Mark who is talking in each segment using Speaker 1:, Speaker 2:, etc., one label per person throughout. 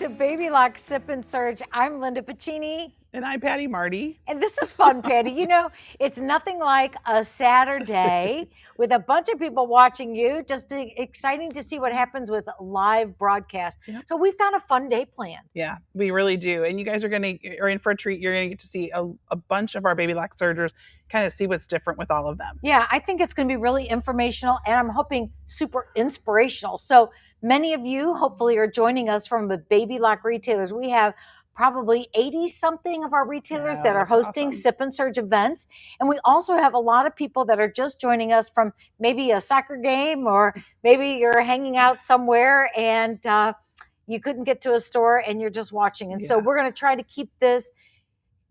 Speaker 1: to Baby Lock Sip and Serge. I'm Linda Pacini.
Speaker 2: And I'm Patty Marty.
Speaker 1: And this is fun, Patty. You know, it's nothing like a Saturday with a bunch of people watching you. Just exciting to see what happens with live broadcast. Yep. So we've got a fun day planned.
Speaker 2: Yeah, we really do. And you guys are in for a treat. You're going to get to see a bunch of our Baby Lock Sergers, kind of see what's different with all of them.
Speaker 1: Yeah, I think it's going to be really informational, and I'm hoping super inspirational. So many of you hopefully are joining us from the Baby Lock retailers. We have probably 80 something of our retailers that are hosting Sip N Serge events. And we also have a lot of people that are just joining us from maybe a soccer game, or maybe you're hanging out somewhere and you couldn't get to a store and you're just watching. And so we're going to try to keep this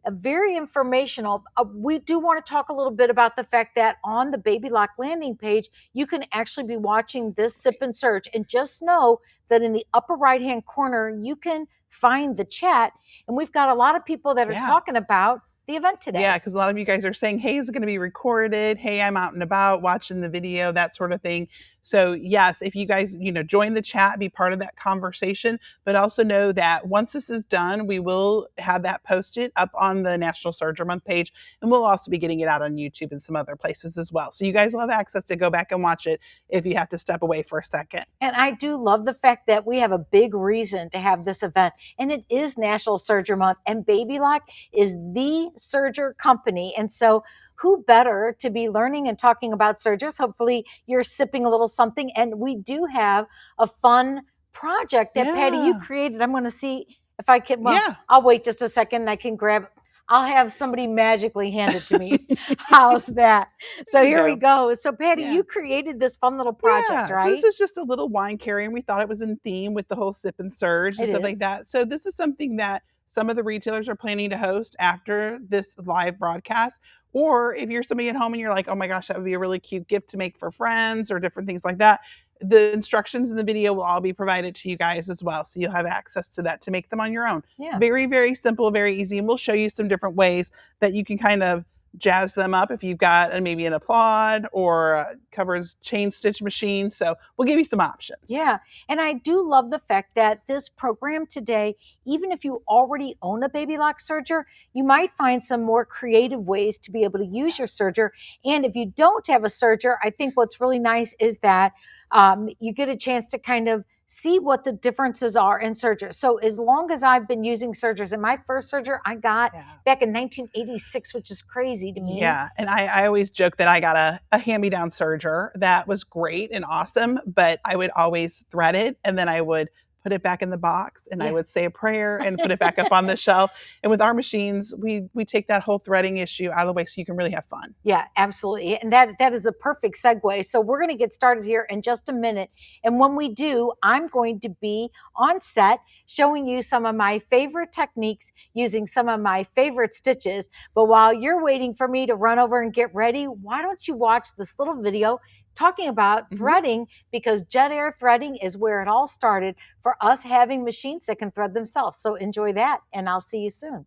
Speaker 1: very informational. We do want to talk a little bit about the fact that on the Baby Lock landing page, you can actually be watching this Sip N Serge, and just know that in the upper right-hand corner, you can find the chat, and we've got a lot of people that are talking about the event today.
Speaker 2: Yeah, because a lot of you guys are saying, hey, is it going to be recorded? Hey, I'm out and about watching the video, that sort of thing. So yes, if you guys, join the chat, be part of that conversation, but also know that once this is done, we will have that posted up on the National Serger Month page, and we'll also be getting it out on YouTube and some other places as well. So you guys will have access to go back and watch it if you have to step away for a second.
Speaker 1: And I do love the fact that we have a big reason to have this event, and it is National Serger Month, and Baby Lock is the Serger company. And so who better to be learning and talking about Sergers? Hopefully you're sipping a little something. And we do have a fun project that Patty, you created. I'm going to see if I can, I'll wait just a second and I can grab, I'll have somebody magically hand it to me. How's that? So here we go. So Patty, you created this fun little project, right?
Speaker 2: So this is just a little wine carrier, and we thought it was in theme with the whole Sip and Serge and stuff like that. So this is something that some of the retailers are planning to host after this live broadcast. Or if you're somebody at home and you're like, oh my gosh, that would be a really cute gift to make for friends or different things like that, the instructions in the video will all be provided to you guys as well. So you'll have access to that to make them on your own. Yeah. Very, very simple, very easy. And we'll show you some different ways that you can kind of jazz them up if you've got maybe an Applaud or covers chain stitch machine. So we'll give you some options.
Speaker 1: Yeah. And I do love the fact that this program today, even if you already own a Baby Lock Serger, you might find some more creative ways to be able to use your Serger. And if you don't have a Serger, I think what's really nice is that you get a chance to kind of see what the differences are in Sergers. So as long as I've been using Sergers, and my first Serger I got back in 1986, which is crazy to me.
Speaker 2: Yeah, and I always joke that I got a hand-me-down Serger that was great and awesome, but I would always thread it, and then I would put it back in the box, and I would say a prayer and put it back up on the shelf. And with our machines, we take that whole threading issue out of the way so you can really have fun.
Speaker 1: Yeah, absolutely. And that is a perfect segue. So we're going to get started here in just a minute. And when we do, I'm going to be on set showing you some of my favorite techniques using some of my favorite stitches. But while you're waiting for me to run over and get ready, why don't you watch this little video talking about threading, because jet air threading is where it all started for us having machines that can thread themselves. So enjoy that, and I'll see you soon.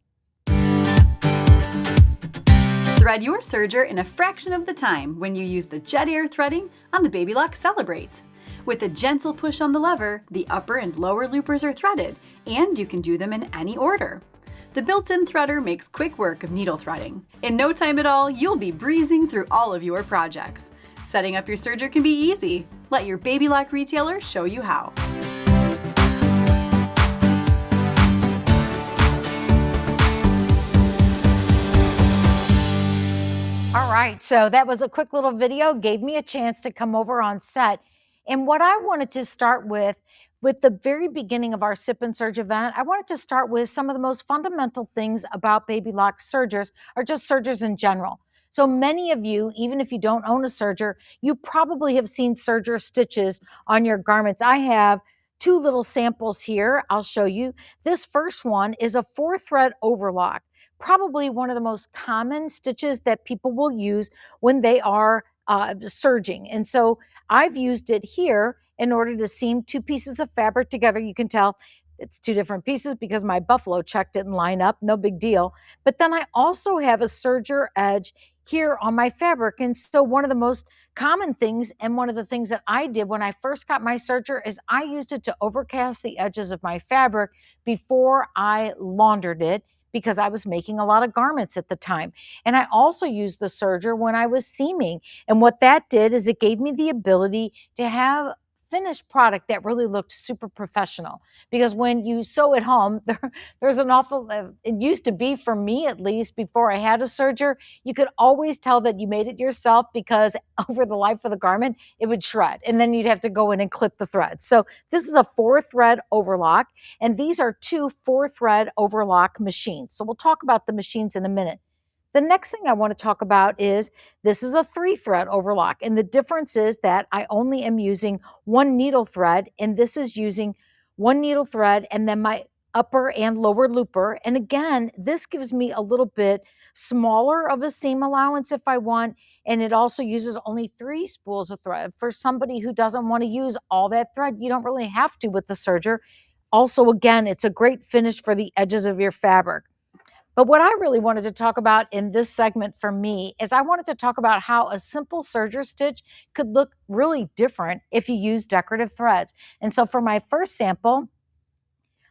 Speaker 3: Thread your serger in a fraction of the time when you use the jet air threading on the Baby Lock Celebrate. With a gentle push on the lever, the upper and lower loopers are threaded, and you can do them in any order. The built-in threader makes quick work of needle threading. In no time at all, you'll be breezing through all of your projects. Setting up your Serger can be easy. Let your Baby Lock retailer show you how.
Speaker 1: All right, so that was a quick little video, gave me a chance to come over on set. And what I wanted to start with the very beginning of our Sip N Serge event, I wanted to start with some of the most fundamental things about Baby Lock Sergers, or just Sergers in general. So many of you, even if you don't own a Serger, you probably have seen Serger stitches on your garments. I have two little samples here. I'll show you. This first one is a 4-thread overlock, probably one of the most common stitches that people will use when they are serging. And so I've used it here in order to seam two pieces of fabric together. You can tell it's two different pieces because my buffalo check didn't line up, no big deal. But then I also have a serger edge here on my fabric. And so one of the most common things, and one of the things that I did when I first got my serger, is I used it to overcast the edges of my fabric before I laundered it, because I was making a lot of garments at the time. And I also used the serger when I was seaming. And what that did is it gave me the ability to have finished product that really looked super professional. Because when you sew at home, there's an awful, it used to be, for me at least, before I had a serger, you could always tell that you made it yourself, because over the life of the garment, it would shred. And then you'd have to go in and clip the threads. So this is a 4-thread overlock, and these are 2 4-thread overlock machines. So we'll talk about the machines in a minute. The next thing I want to talk about is this is a 3-thread overlock. And the difference is that I only am using 1 needle thread, and this is using 1 needle thread and then my upper and lower looper. And again, this gives me a little bit smaller of a seam allowance if I want. And it also uses only 3 spools of thread. For somebody who doesn't want to use all that thread, you don't really have to with the serger. Also, again, it's a great finish for the edges of your fabric. But what I really wanted to talk about in this segment for me is I wanted to talk about how a simple serger stitch could look really different if you use decorative threads. And so for my first sample,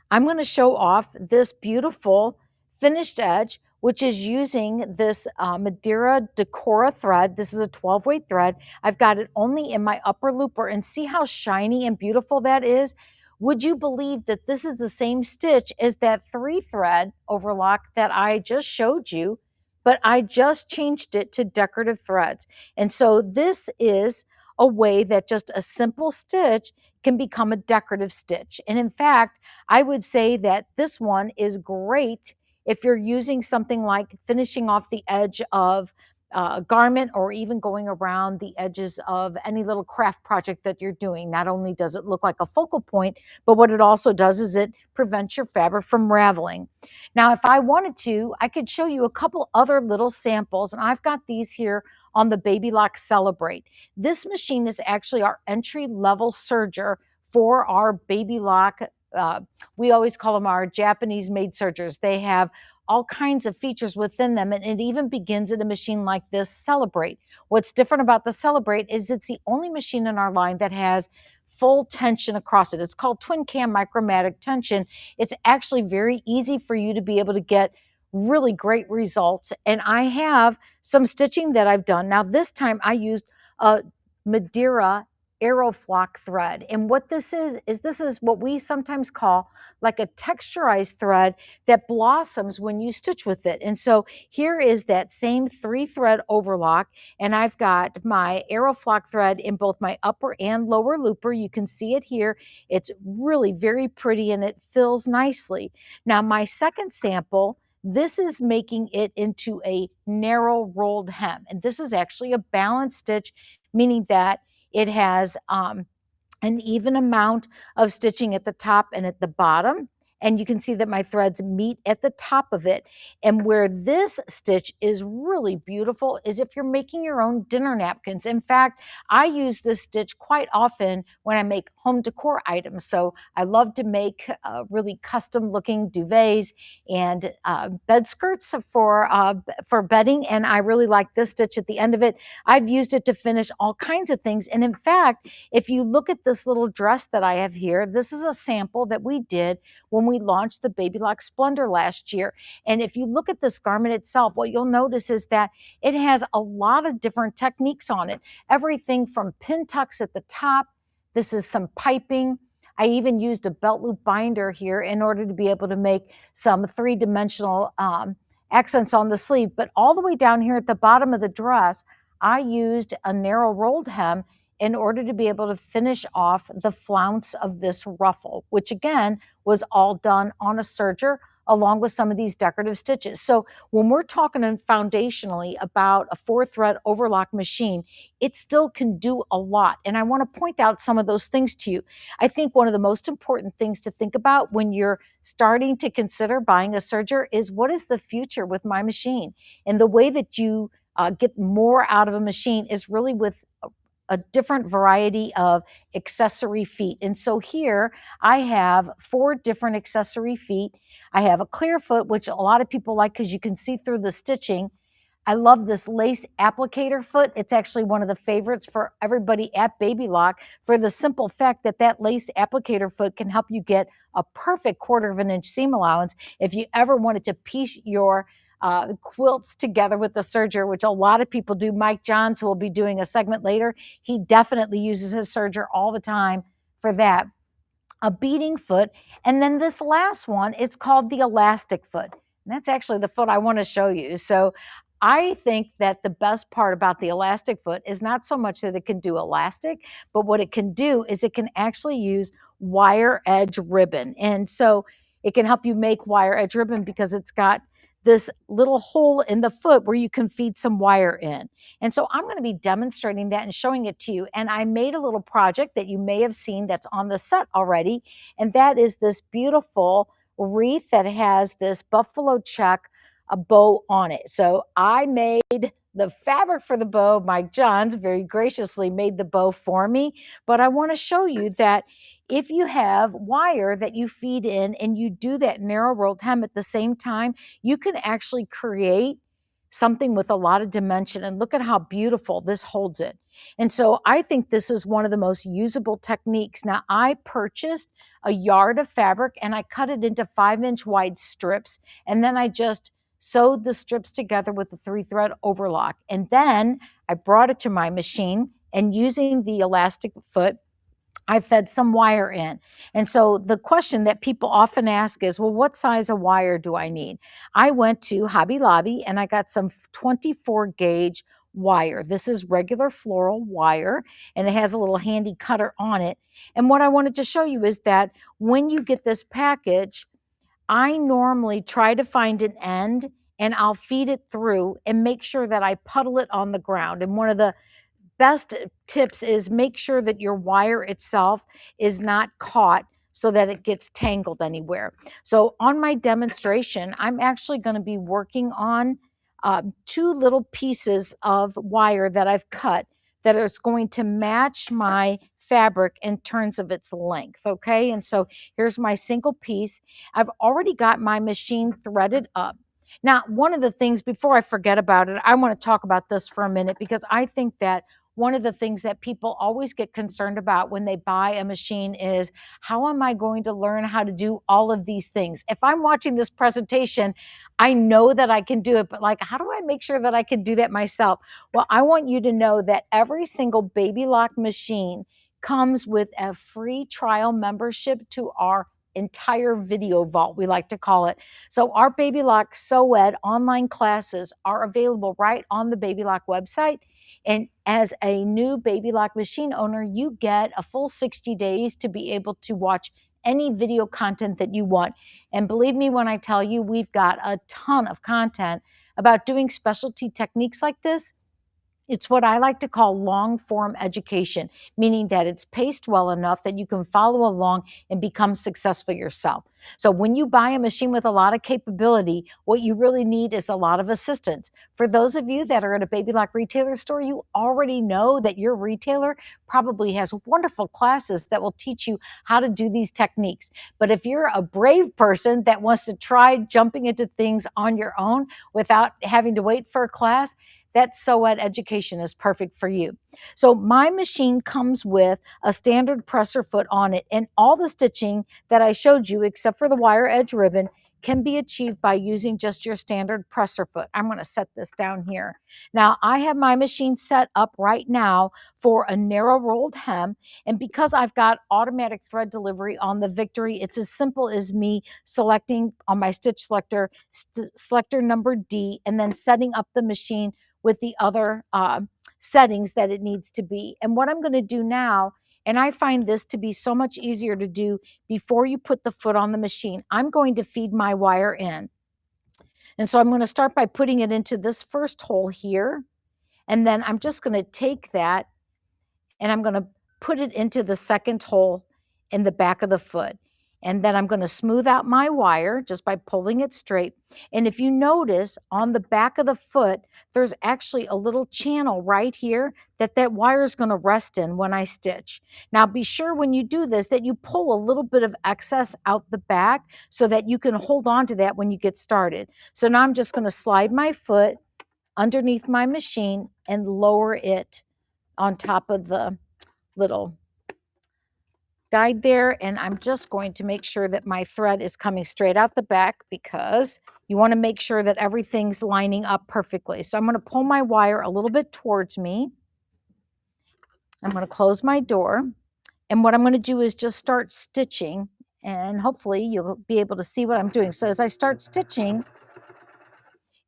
Speaker 1: I'm going to show off this beautiful finished edge, which is using this Madeira Decora thread. This is a 12-weight thread. I've got it only in my upper looper, and see how shiny and beautiful that is. Would you believe that this is the same stitch as that 3-thread overlock that I just showed you, but I just changed it to decorative threads. And so this is a way that just a simple stitch can become a decorative stitch. And in fact, I would say that this one is great if you're using something like finishing off the edge of a garment, or even going around the edges of any little craft project that you're doing. Not only does it look like a focal point, but what it also does is it prevents your fabric from raveling. Now, if I wanted to, I could show you a couple other little samples, and I've got these here on the Baby Lock Celebrate. This machine is actually our entry-level serger for our Baby Lock. We always call them our Japanese-made sergers. They have all kinds of features within them, and it even begins at a machine like this Celebrate. What's different about the Celebrate is it's the only machine in our line that has full tension across it. It's called twin cam micromatic tension. It's actually very easy for you to be able to get really great results. And I have some stitching that I've done. Now this time I used a Madeira Aeroflock thread. And what this is this is what we sometimes call like a texturized thread that blossoms when you stitch with it. And so here is that same 3-thread overlock, and I've got my Aeroflock thread in both my upper and lower looper. You can see it here. It's really very pretty and it fills nicely. Now my second sample, this is making it into a narrow rolled hem. And this is actually a balanced stitch, meaning that it has an even amount of stitching at the top and at the bottom. And you can see that my threads meet at the top of it. And where this stitch is really beautiful is if you're making your own dinner napkins. In fact, I use this stitch quite often when I make home decor items. So I love to make really custom looking duvets and bed skirts for bedding. And I really like this stitch at the end of it. I've used it to finish all kinds of things. And in fact, if you look at this little dress that I have here, this is a sample that we did when we launched the Baby Lock Splendor last year. And if you look at this garment itself, what you'll notice is that it has a lot of different techniques on it. Everything from pin tucks at the top. This is some piping. I even used a belt loop binder here in order to be able to make some 3-dimensional accents on the sleeve. But all the way down here at the bottom of the dress, I used a narrow rolled hem in order to be able to finish off the flounce of this ruffle, which again was all done on a serger along with some of these decorative stitches. So when we're talking foundationally about a 4-thread overlock machine, it still can do a lot. And I want to point out some of those things to you. I think one of the most important things to think about when you're starting to consider buying a serger is, what is the future with my machine? And the way that you get more out of a machine is really with a different variety of accessory feet. And so here I have 4 different accessory feet. I have a clear foot, which a lot of people like because you can see through the stitching. I love this lace applicator foot. It's actually one of the favorites for everybody at Baby Lock for the simple fact that that lace applicator foot can help you get a perfect 1/4 of an inch seam allowance if you ever wanted to piece your quilts together with the serger, which a lot of people do. Mike Johns, who will be doing a segment later, he definitely uses his serger all the time for that. A beading foot, and then this last one, it's called the elastic foot. And that's actually the foot I want to show you. So I think that the best part about the elastic foot is not so much that it can do elastic, but what it can do is it can actually use wire edge ribbon. And so it can help you make wire edge ribbon because it's got this little hole in the foot where you can feed some wire in. And so I'm going to be demonstrating that and showing it to you. And I made a little project that you may have seen that's on the set already. And that is this beautiful wreath that has this buffalo check, a bow on it. So I made the fabric for the bow. Mike Johns very graciously made the bow for me. But I want to show you that if you have wire that you feed in and you do that narrow rolled hem at the same time, you can actually create something with a lot of dimension. And look at how beautiful this holds it. And so I think this is one of the most usable techniques. Now, I purchased a yard of fabric and I cut it into 5-inch wide strips. And then I just sewed the strips together with the 3-thread overlock. And then I brought it to my machine, and using the elastic foot, I fed some wire in. And so the question that people often ask is, well, what size of wire do I need? I went to Hobby Lobby and I got some 24 gauge wire. This is regular floral wire, and it has a little handy cutter on it. And what I wanted to show you is that when you get this package, I normally try to find an end and I'll feed it through and make sure that I puddle it on the ground. And one of the best tips is make sure that your wire itself is not caught so that it gets tangled anywhere. So on my demonstration, I'm actually going to be working on 2 little pieces of wire that I've cut that is going to match my fabric in terms of its length. Okay, and so here's my single piece. I've already got my machine threaded up. Now, one of the things, before I forget about it, I want to talk about this for a minute, because I think that one of the things that people always get concerned about when they buy a machine is, how am I going to learn how to do all of these things? If I'm watching this presentation, I know that I can do it, but like, how do I make sure that I can do that myself? Well, I want you to know that every single Baby Lock machine comes with a free trial membership to our entire video vault, we like to call it. So our Baby Lock Sew Ed online classes are available right on the Baby Lock website. And as a new Baby Lock machine owner, you get a full 60 days to be able to watch any video content that you want. And believe me when I tell you, we've got a ton of content about doing specialty techniques like this. It's what I like to call long form education, meaning that it's paced well enough that you can follow along and become successful yourself. So when you buy a machine with a lot of capability, what you really need is a lot of assistance. For those of you that are at a Baby Lock retailer store, you already know that your retailer probably has wonderful classes that will teach you how to do these techniques. But if you're a brave person that wants to try jumping into things on your own without having to wait for a class, that Sew Ed education is perfect for you. So my machine comes with a standard presser foot on it, and all the stitching that I showed you, except for the wire edge ribbon, can be achieved by using just your standard presser foot. I'm going to set this down here. Now, I have my machine set up right now for a narrow rolled hem, and because I've got automatic thread delivery on the Victory, it's as simple as me selecting on my stitch selector, selector number D, and then setting up the machine with the other settings that it needs to be. And what I'm going to do now, and I find this to be so much easier to do before you put the foot on the machine, I'm going to feed my wire in. And so I'm going to start by putting it into this first hole here. And then I'm just going to take that and I'm going to put it into the second hole in the back of the foot. And then I'm going to smooth out my wire just by pulling it straight. And if you notice on the back of the foot, there's actually a little channel right here that wire is going to rest in when I stitch. Now be sure when you do this that you pull a little bit of excess out the back so that you can hold on to that when you get started. So now I'm just going to slide my foot underneath my machine and lower it on top of the little guide there. And I'm just going to make sure that my thread is coming straight out the back, because you want to make sure that everything's lining up perfectly. So I'm going to pull my wire a little bit towards me. I'm going to close my door. And what I'm going to do is just start stitching, and hopefully you'll be able to see what I'm doing. So as I start stitching,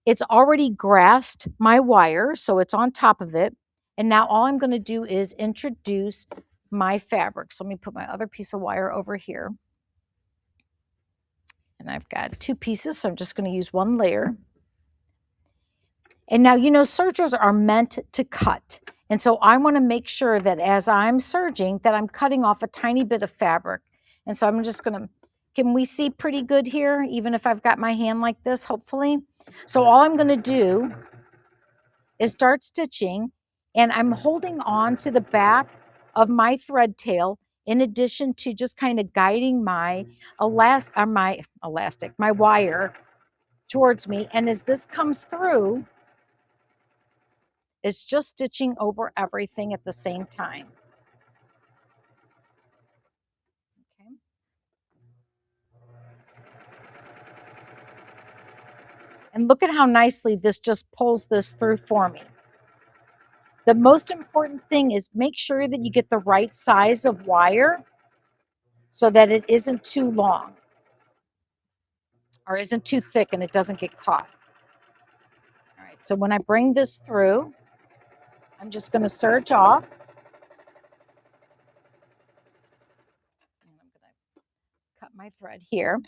Speaker 1: it's already grasped my wire, so it's on top of it. And now all I'm going to do is introduce my fabric. So let me put my other piece of wire over here. And I've got 2 pieces, so I'm just going to use 1 layer. And now, you know, sergers are meant to cut. And so I want to make sure that as I'm serging, that I'm cutting off a tiny bit of fabric. And so I'm just going to, can we see pretty good here, even if I've got my hand like this, hopefully? So all I'm going to do is start stitching, and I'm holding on to the back of my thread tail, in addition to just kind of guiding my my wire towards me. And as this comes through, it's just stitching over everything at the same time. Okay. And look at how nicely this just pulls this through for me. The most important thing is make sure that you get the right size of wire so that it isn't too long or isn't too thick and it doesn't get caught. All right, so when I bring this through, I'm just going to serge off. And I'm going to cut my thread here.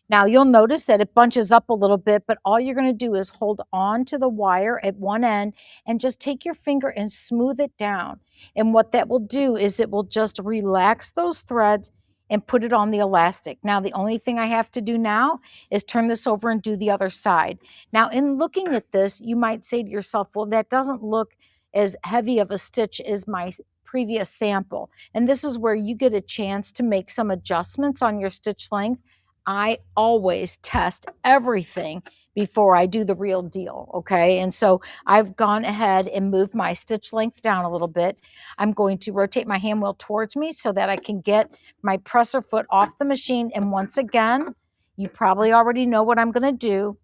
Speaker 1: Now you'll notice that it bunches up a little bit, but all you're going to do is hold on to the wire at one end and just take your finger and smooth it down. And what that will do is it will just relax those threads and put it on the elastic. Now the only thing I have to do now is turn this over and do the other side. Now in looking at this, you might say to yourself, well, that doesn't look as heavy of a stitch as my previous sample. And this is where you get a chance to make some adjustments on your stitch length. I always test everything before I do the real deal, okay? And so I've gone ahead and moved my stitch length down a little bit. I'm going to rotate my hand wheel towards me so that I can get my presser foot off the machine. And once again, you probably already know what I'm going to do.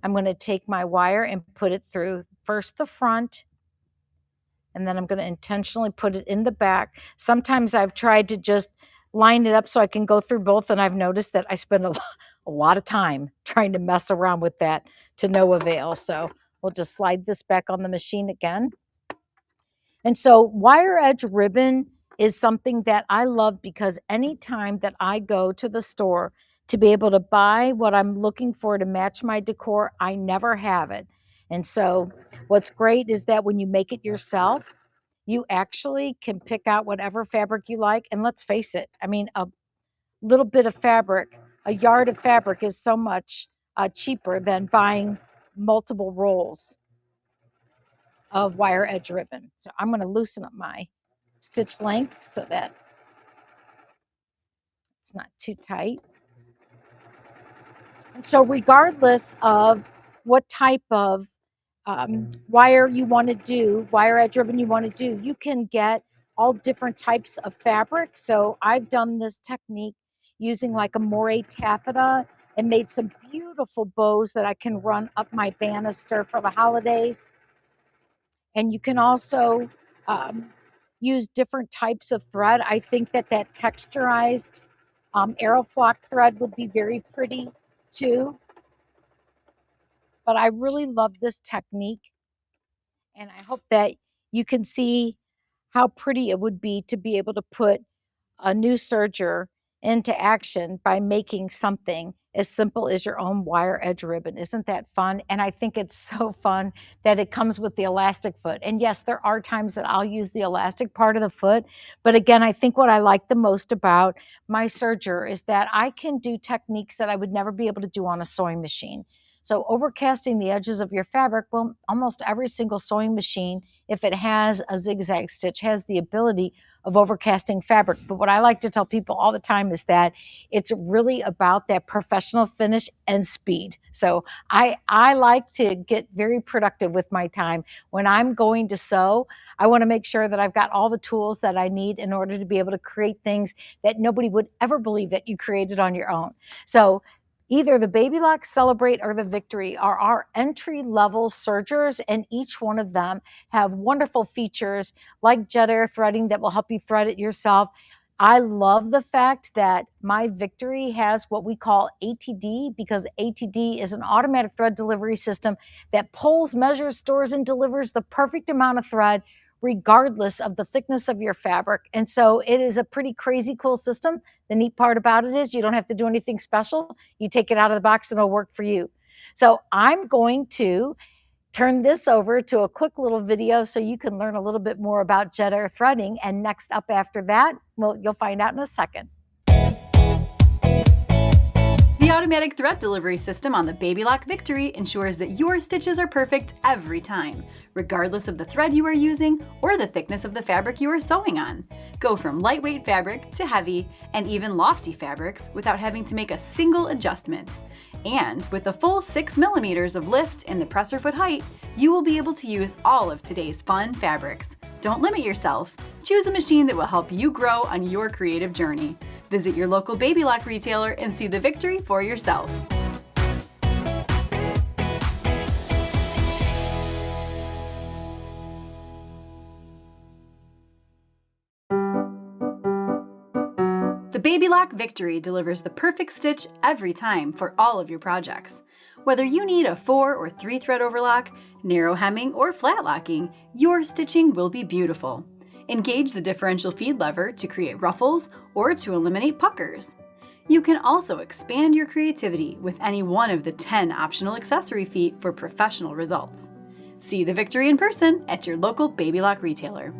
Speaker 1: I'm going to take my wire and put it through first the front, and then I'm going to intentionally put it in the back. Sometimes I've tried to just line it up so I can go through both, and I've noticed that I spend a lot of time trying to mess around with that to no avail. So we'll just slide this back on the machine again. And so wire edge ribbon is something that I love, because anytime that I go to the store to be able to buy what I'm looking for to match my decor, I never have it. And so what's great is that when you make it yourself, you actually can pick out whatever fabric you like. And let's face it, I mean, a little bit of fabric, a yard of fabric is so much cheaper than buying multiple rolls of wire edge ribbon. So I'm going to loosen up my stitch length so that it's not too tight. And so regardless of what type of wire you want to do, wire edge ribbon you want to do, you can get all different types of fabric. So I've done this technique using like a moire taffeta and made some beautiful bows that I can run up my banister for the holidays. And you can also use different types of thread. I think that texturized Aeroflock thread would be very pretty too. But I really love this technique, and I hope that you can see how pretty it would be to be able to put a new serger into action by making something as simple as your own wire edge ribbon. Isn't that fun? And I think it's so fun that it comes with the elastic foot. And yes, there are times that I'll use the elastic part of the foot. But again, I think what I like the most about my serger is that I can do techniques that I would never be able to do on a sewing machine. So overcasting the edges of your fabric, well, almost every single sewing machine, if it has a zigzag stitch, has the ability of overcasting fabric. But what I like to tell people all the time is that it's really about that professional finish and speed. So I like to get very productive with my time. When I'm going to sew, I want to make sure that I've got all the tools that I need in order to be able to create things that nobody would ever believe that you created on your own. So either the Baby Lock, Celebrate, or the Victory are our entry-level sergers, and each one of them have wonderful features like jet air threading that will help you thread it yourself. I love the fact that my Victory has what we call ATD, because ATD is an automatic thread delivery system that pulls, measures, stores, and delivers the perfect amount of thread regardless of the thickness of your fabric. And so it is a pretty crazy cool system. The neat part about it is you don't have to do anything special. You take it out of the box and it'll work for you. So I'm going to turn this over to a quick little video so you can learn a little bit more about jet air threading. And next up after that, well, you'll find out in a second.
Speaker 3: The automatic thread delivery system on the Baby Lock Victory ensures that your stitches are perfect every time, regardless of the thread you are using or the thickness of the fabric you are sewing on. Go from lightweight fabric to heavy and even lofty fabrics without having to make a single adjustment. And with a full 6 millimeters of lift in the presser foot height, you will be able to use all of today's fun fabrics. Don't limit yourself. Choose a machine that will help you grow on your creative journey. Visit your local Baby Lock retailer and see the Victory for yourself. The Baby Lock Victory delivers the perfect stitch every time for all of your projects. Whether you need a 4 or 3 thread overlock, narrow hemming, or flat locking, your stitching will be beautiful. Engage the differential feed lever to create ruffles or to eliminate puckers. You can also expand your creativity with any one of the 10 optional accessory feet for professional results. See the Victory in person at your local Baby Lock retailer.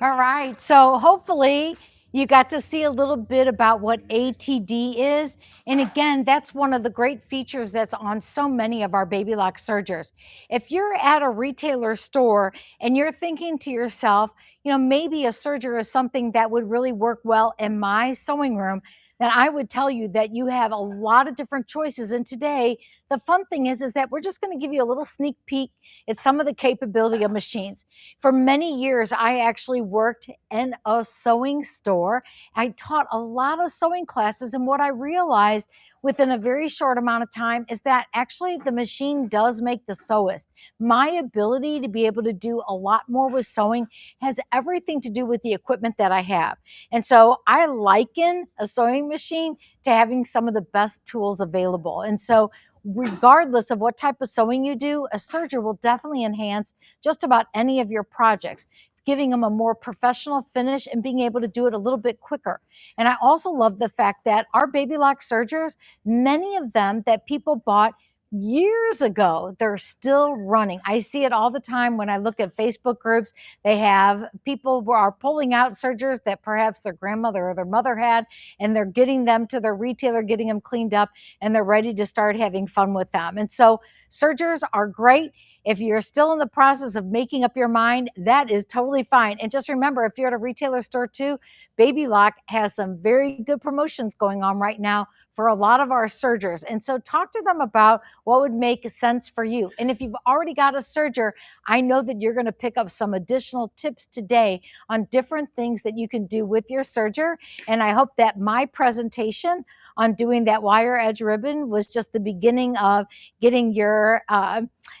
Speaker 1: All right, so hopefully you got to see a little bit about what ATD is. And again, that's one of the great features that's on so many of our Baby Lock sergers. If you're at a retailer store and you're thinking to yourself, you know, maybe a serger is something that would really work well in my sewing room, then I would tell you that you have a lot of different choices. And today, the fun thing is that we're just going to give you a little sneak peek at some of the capability of machines. For many years, I actually worked in a sewing store. I taught a lot of sewing classes, and what I realized within a very short amount of time is that actually the machine does make the sewist. My ability to be able to do a lot more with sewing has everything to do with the equipment that I have. And so I liken a sewing machine to having some of the best tools available. And so regardless of what type of sewing you do, a serger will definitely enhance just about any of your projects, giving them a more professional finish and being able to do it a little bit quicker. And I also love the fact that our Baby Lock sergers, many of them that people bought years ago, they're still running. I see it all the time when I look at Facebook groups. They have people who are pulling out sergers that perhaps their grandmother or their mother had, and they're getting them to their retailer, getting them cleaned up, and they're ready to start having fun with them. And so sergers are great. If you're still in the process of making up your mind, that is totally fine. And just remember, if you're at a retailer store too, Baby Lock has some very good promotions going on right now for a lot of our sergers. And so talk to them about what would make sense for you. And if you've already got a serger, I know that you're going to pick up some additional tips today on different things that you can do with your serger. And I hope that my presentation on doing that wire edge ribbon was just the beginning of getting your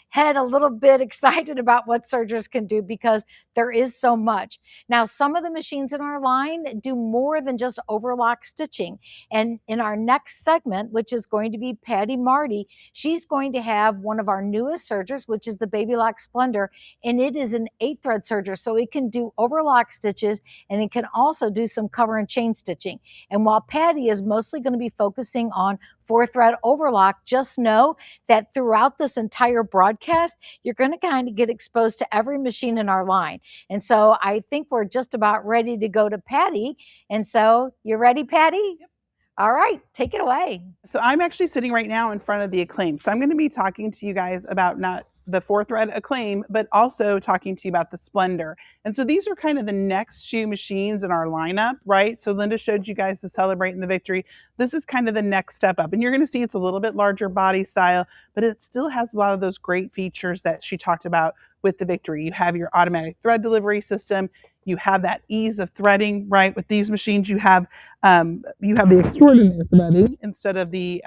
Speaker 1: head a little bit excited about what sergers can do, because there is so much. Now, some of the machines in our line do more than just overlock stitching. And in our next next segment, which is going to be Patty Marty, she's going to have one of our newest sergers, which is the Baby Lock Splendor, and it is an 8-thread serger, so it can do overlock stitches, and it can also do some cover and chain stitching. And while Patty is mostly going to be focusing on 4-thread overlock, just know that throughout this entire broadcast, you're going to kind of get exposed to every machine in our line. And so I think we're just about ready to go to Patty. And so you ready, Patty?
Speaker 2: Yep.
Speaker 1: All right, take it away.
Speaker 2: So I'm actually sitting right now in front of the Acclaim. So I'm going to be talking to you guys about not the 4-thread Acclaim, but also talking to you about the Splendor. And so these are kind of the next few machines in our lineup, right? So Linda showed you guys the Celebrate and the Victory. This is kind of the next step up. And you're going to see it's a little bit larger body style, but it still has a lot of those great features that she talked about with the Victory. You have your automatic thread delivery system. You have that ease of threading, right? With these machines, you have the extraordinary threading instead of the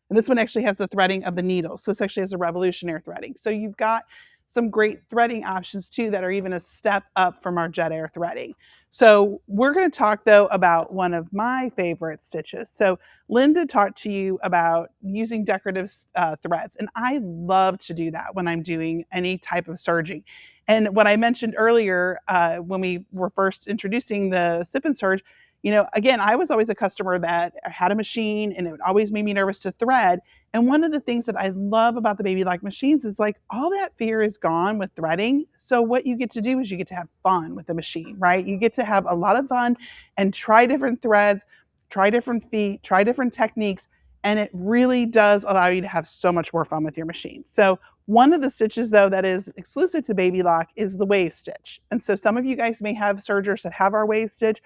Speaker 2: and this one actually has the threading of the needles. So this actually has a revolutionary threading. So you've got some great threading options too that are even a step up from our jet air threading. So we're going to talk though about one of my favorite stitches. So Linda talked to you about using decorative threads, and I love to do that when I'm doing any type of serging. And what I mentioned earlier when we were first introducing the Sip N Serge, you know, again, I was always a customer that had a machine and it always made me nervous to thread. And one of the things that I love about the Baby Lock machines is like all that fear is gone with threading. So what you get to do is you get to have fun with the machine, right? You get to have a lot of fun and try different threads, try different feet, try different techniques. And it really does allow you to have so much more fun with your machine. So one of the stitches though that is exclusive to Baby Lock is the wave stitch. And so some of you guys may have sergers that have our wave stitch.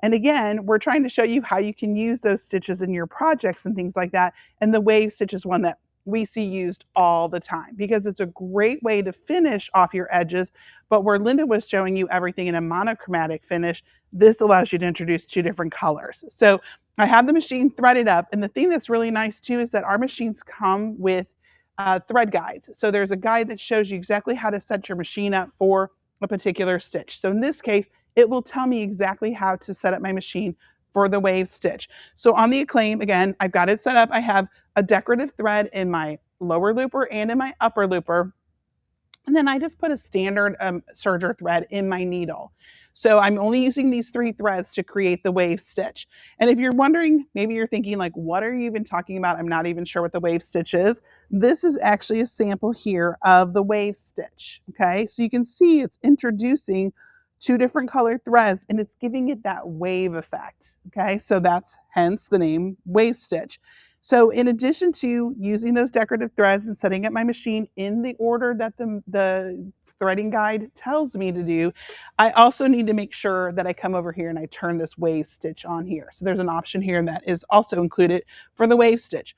Speaker 2: And again, we're trying to show you how you can use those stitches in your projects and things like that. And the wave stitch is one that we see used all the time because it's a great way to finish off your edges. But where Linda was showing you everything in a monochromatic finish, this allows you to introduce 2 different colors. So I have the machine threaded up. And the thing that's really nice too is that our machines come with thread guides. So there's a guide that shows you exactly how to set your machine up for a particular stitch. So in this case, it will tell me exactly how to set up my machine for the wave stitch. So on the Acclaim, again, I've got it set up. I have a decorative thread in my lower looper and in my upper looper. And then I just put a standard serger thread in my needle. So I'm only using these 3 threads to create the wave stitch. And if you're wondering, maybe you're thinking like, what are you even talking about? I'm not even sure what the wave stitch is. This is actually a sample here of the wave stitch. Okay, so you can see it's introducing 2 different colored threads and it's giving it that wave effect. Okay, so that's hence the name wave stitch. So in addition to using those decorative threads and setting up my machine in the order that the threading guide tells me to do, I also need to make sure that I come over here and I turn this wave stitch on here. So there's an option here that is also included for the wave stitch.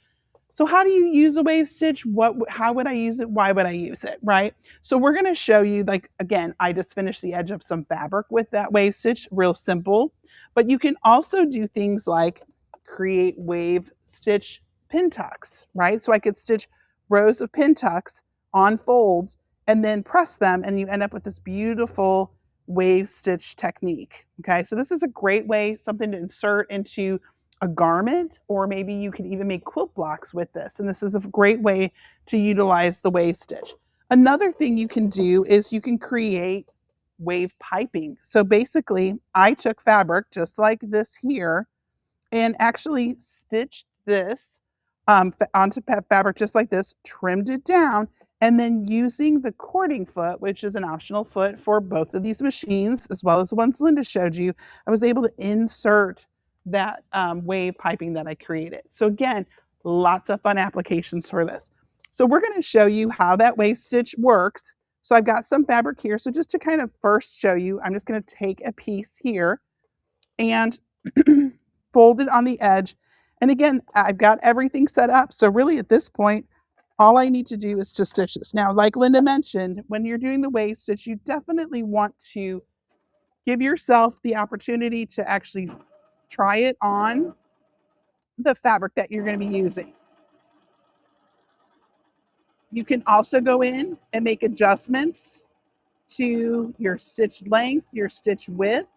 Speaker 2: So how do you use a wave stitch? How would I use it? Why would I use it, right? So we're going to show you, like, again, I just finished the edge of some fabric with that wave stitch, real simple. But you can also do things like create wave stitch pin tucks, right? So I could stitch rows of pin tucks on folds and then press them and you end up with this beautiful wave stitch technique. Okay, so this is a great way, something to insert into a garment, or maybe you could even make quilt blocks with this. And this is a great way to utilize the wave stitch. Another thing you can do is you can create wave piping. So basically I took fabric just like this here and actually stitched this onto fabric just like this, trimmed it down, and then using the cording foot, which is an optional foot for both of these machines, as well as the ones Linda showed you, I was able to insert that wave piping that I created. So again, lots of fun applications for this. So we're going to show you how that wave stitch works. So I've got some fabric here. So just to kind of first show you, I'm just going to take a piece here and fold it on the edge. And again, I've got everything set up. So really at this point, all I need to do is to stitch this. Now, like Linda mentioned, when you're doing the wave stitch, you definitely want to give yourself the opportunity to actually try it on the fabric that you're going to be using. You can also go in and make adjustments to your stitch length, your stitch width.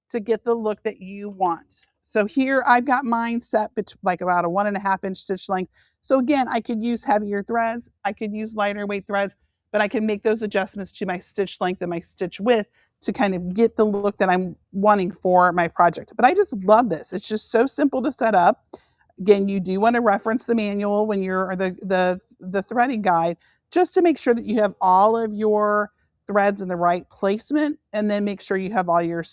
Speaker 2: to get the look that you want. So here I've got mine set like about a 1.5 inch stitch length. So again, I could use heavier threads, I could use lighter weight threads, but I can make those adjustments to my stitch length and my stitch width to kind of get the look that I'm wanting for my project. But I just love this. It's just so simple to set up. Again, you do want to reference the manual when you're, or the threading guide, just to make sure that you have all of your threads in the right placement, and then make sure you have all your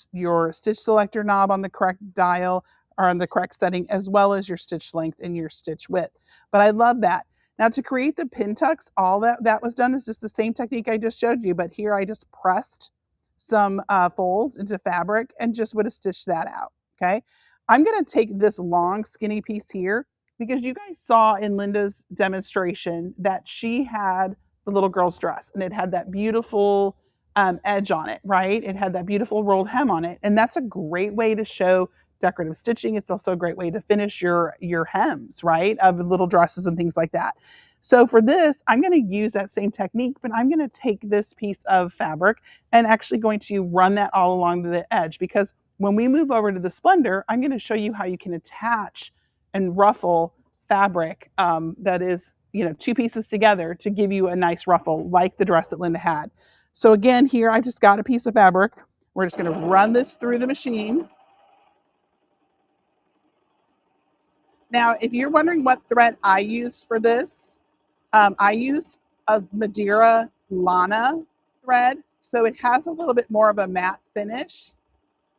Speaker 2: stitch selector knob on the correct dial or on the correct setting, as well as your stitch length and your stitch width. But I love that. Now to create the pin tucks, all that was done is just the same technique I just showed you, but here I just pressed some folds into fabric and just would have stitched that out, okay? I'm gonna take this long skinny piece here because you guys saw in Linda's demonstration that she had the little girl's dress and it had that beautiful edge on it, right? It had that beautiful rolled hem on it. And that's a great way to show decorative stitching. It's also a great way to finish your hems, right? Of little dresses and things like that. So for this, I'm going to use that same technique, but I'm going to take this piece of fabric and actually going to run that all along the edge, because when we move over to the Splendor, I'm going to show you how you can attach and ruffle fabric that is, two pieces together to give you a nice ruffle like the dress that Linda had. So again, here I've just got a piece of fabric. We're just going to run this through the machine. Now, if you're wondering what thread I used for this, I used a Madeira Lana thread. So it has a little bit more of a matte finish.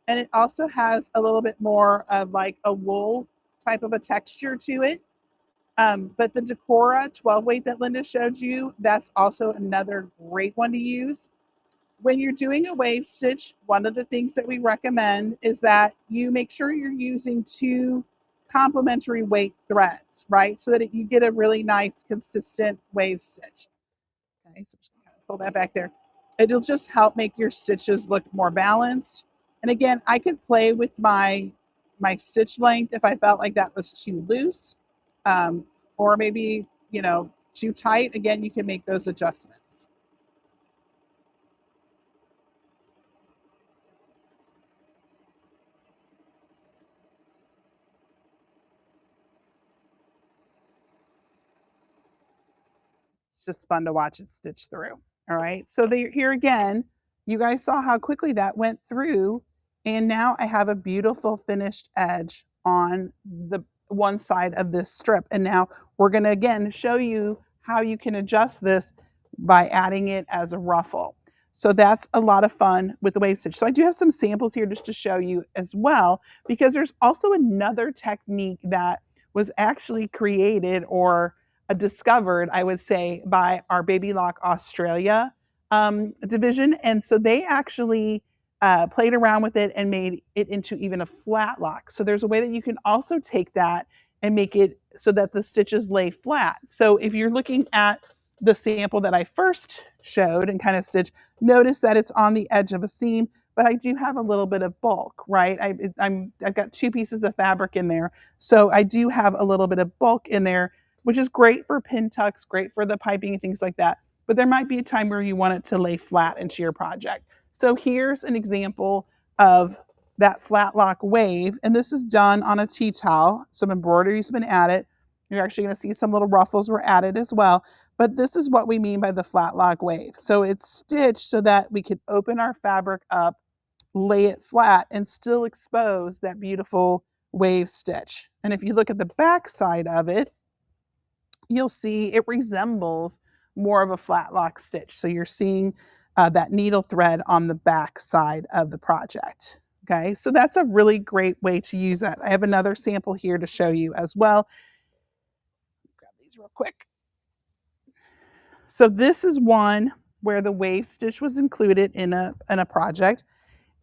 Speaker 2: And it also has a little bit more of like a wool type of a texture to it. But the Decora 12 weight that Linda showed you, that's also another great one to use. When you're doing a wave stitch, one of the things that we recommend is that you make sure you're using 2 complementary weight threads, right? So that you get a really nice, consistent wave stitch. Okay, so I'm just gonna pull that back there. It'll just help make your stitches look more balanced. And again, I could play with my stitch length if I felt like that was too loose, or maybe, too tight. Again, you can make those adjustments. Just fun to watch it stitch through. All right, so here again, you guys saw how quickly that went through, and now I have a beautiful finished edge on the one side of this strip. And now we're going to again show you how you can adjust this by adding it as a ruffle. So that's a lot of fun with the wave stitch. So I do have some samples here just to show you as well, because there's also another technique that was actually created or discovered, I would say, by our Baby Lock Australia division. And so they actually played around with it and made it into even a flat lock. So there's a way that you can also take that and make it so that the stitches lay flat. So if you're looking at the sample that I first showed and kind of stitched, notice that it's on the edge of a seam, but I do have a little bit of bulk, right? I've got 2 pieces of fabric in there. So I do have a little bit of bulk in there, which is great for pin tucks, great for the piping and things like that. But there might be a time where you want it to lay flat into your project. So here's an example of that flat lock wave. And this is done on a tea towel. Some embroidery's been added. You're actually going to see some little ruffles were added as well. But this is what we mean by the flat lock wave. So it's stitched so that we could open our fabric up, lay it flat, and still expose that beautiful wave stitch. And if you look at the back side of it, you'll see it resembles more of a flat lock stitch. So you're seeing that needle thread on the back side of the project. Okay, so that's a really great way to use that. I have another sample here to show you as well. Grab these real quick. So this is one where the wave stitch was included in a project.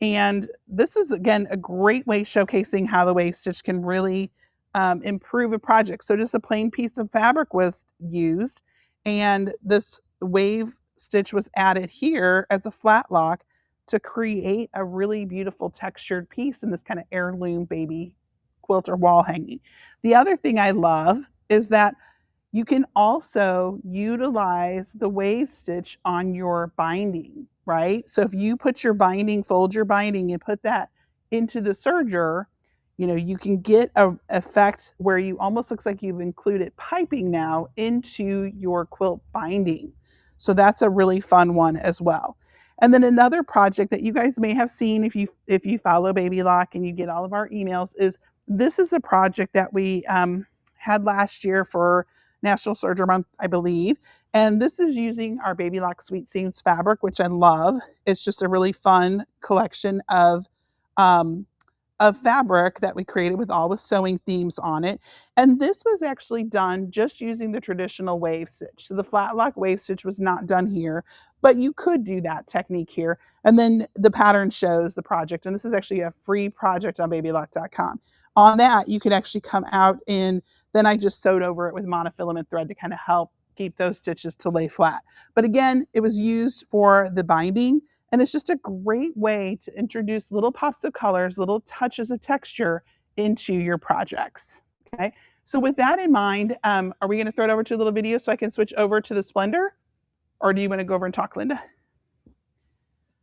Speaker 2: And this is, again, a great way showcasing how the wave stitch can really improve a project. So just a plain piece of fabric was used, and this wave stitch was added here as a flat lock to create a really beautiful textured piece in this kind of heirloom baby quilt or wall hanging. The other thing I love is that you can also utilize the wave stitch on your binding, right? So if you put your binding, fold your binding and put that into the serger, you know, you can get an effect where you almost looks like you've included piping now into your quilt binding. So that's a really fun one as well. And then another project that you guys may have seen if you follow Baby Lock and you get all of our emails is this is a project that we had last year for National Serger Month, I believe. And this is using our Baby Lock Sweet Seams fabric, which I love. It's just a really fun collection of fabric that we created with sewing themes on it. And this was actually done just using the traditional wave stitch. So the flat lock wave stitch was not done here, but you could do that technique here. And then the pattern shows the project. And this is actually a free project on babylock.com. On that, you could actually come out and then I just sewed over it with monofilament thread to kind of help keep those stitches to lay flat. But again, it was used for the binding. And it's just a great way to introduce little pops of colors, little touches of texture into your projects. Okay, so with that in mind, are we going to throw it over to a little video so I can switch over to the Splendor? Or do you want to go over and talk, Linda?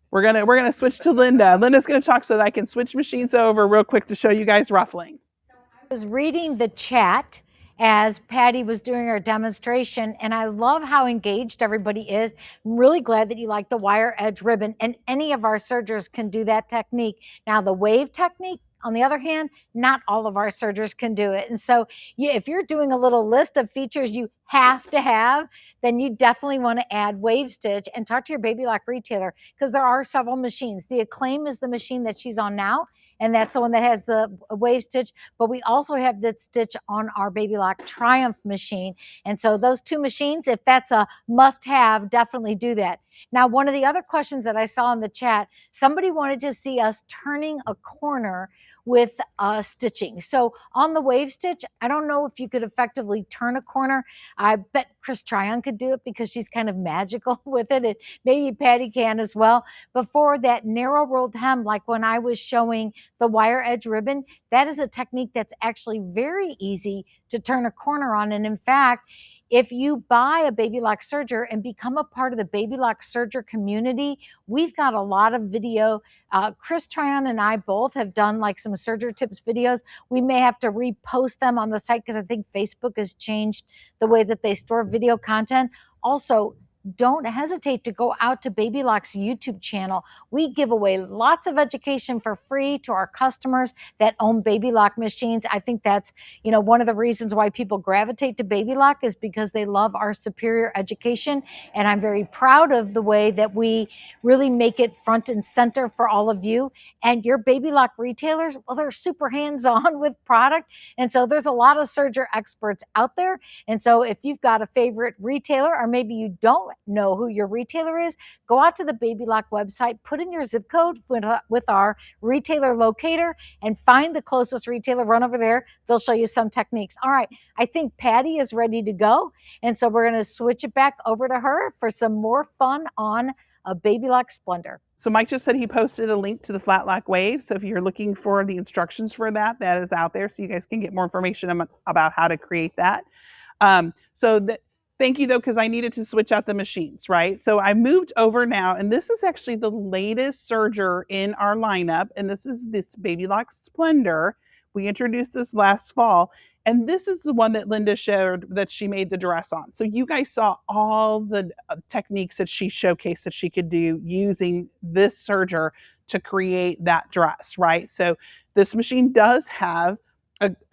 Speaker 2: We're gonna switch to Linda. Linda's going to talk so that I can switch machines over real quick to show you guys ruffling.
Speaker 1: I was reading the chat as Patty was doing her demonstration, and I love how engaged everybody is. I'm really glad that you like the wire edge ribbon, and any of our sergers can do that technique. Now the wave technique, on the other hand, not all of our sergers can do it. And so if you're doing a little list of features you have to have, then you definitely want to add wave stitch and talk to your Baby Lock retailer, because there are several machines. The Acclaim is the machine that she's on now, and that's the one that has the wave stitch, but we also have that stitch on our Baby Lock Triumph machine. And so those two machines, if that's a must-have, definitely do that. Now, one of the other questions that I saw in the chat, somebody wanted to see us turning a corner with stitching. So on the wave stitch, I don't know if you could effectively turn a corner. I bet Chris Tryon could do it because she's kind of magical with it, and maybe Patty can as well. But for that narrow rolled hem, like when I was showing the wire edge ribbon, that is a technique that's actually very easy to turn a corner on. And in fact, if you buy a Baby Lock Serger and become a part of the Baby Lock Serger community, we've got a lot of video. Chris Tryon and I both have done like some Serger tips videos. We may have to repost them on the site because I think Facebook has changed the way that they store video content. Also, don't hesitate to go out to Baby Lock's YouTube channel. We give away lots of education for free to our customers that own Baby Lock machines. I think that's, you know, one of the reasons why people gravitate to Baby Lock is because they love our superior education. And I'm very proud of the way that we really make it front and center for all of you. And your Baby Lock retailers, well, they're super hands-on with product. And so there's a lot of Serger experts out there. And so if you've got a favorite retailer, or maybe you don't know who your retailer is, go out to the Baby Lock website, put in your zip code with our retailer locator, and find the closest retailer, run over there. They'll show you some techniques. All right, I think Patty is ready to go. And so we're going to switch it back over to her for some more fun on a Baby Lock Splendor.
Speaker 2: So Mike just said he posted a link to the flat lock wave. So if you're looking for the instructions for that, that is out there so you guys can get more information about how to create that. Thank you, though, because I needed to switch out the machines, right? So I moved over now, and this is actually the latest serger in our lineup, and this is this Baby Lock Splendor. We introduced this last fall, and this is the one that Linda shared that she made the dress on. So you guys saw all the techniques that she showcased that she could do using this serger to create that dress, right? So this machine does have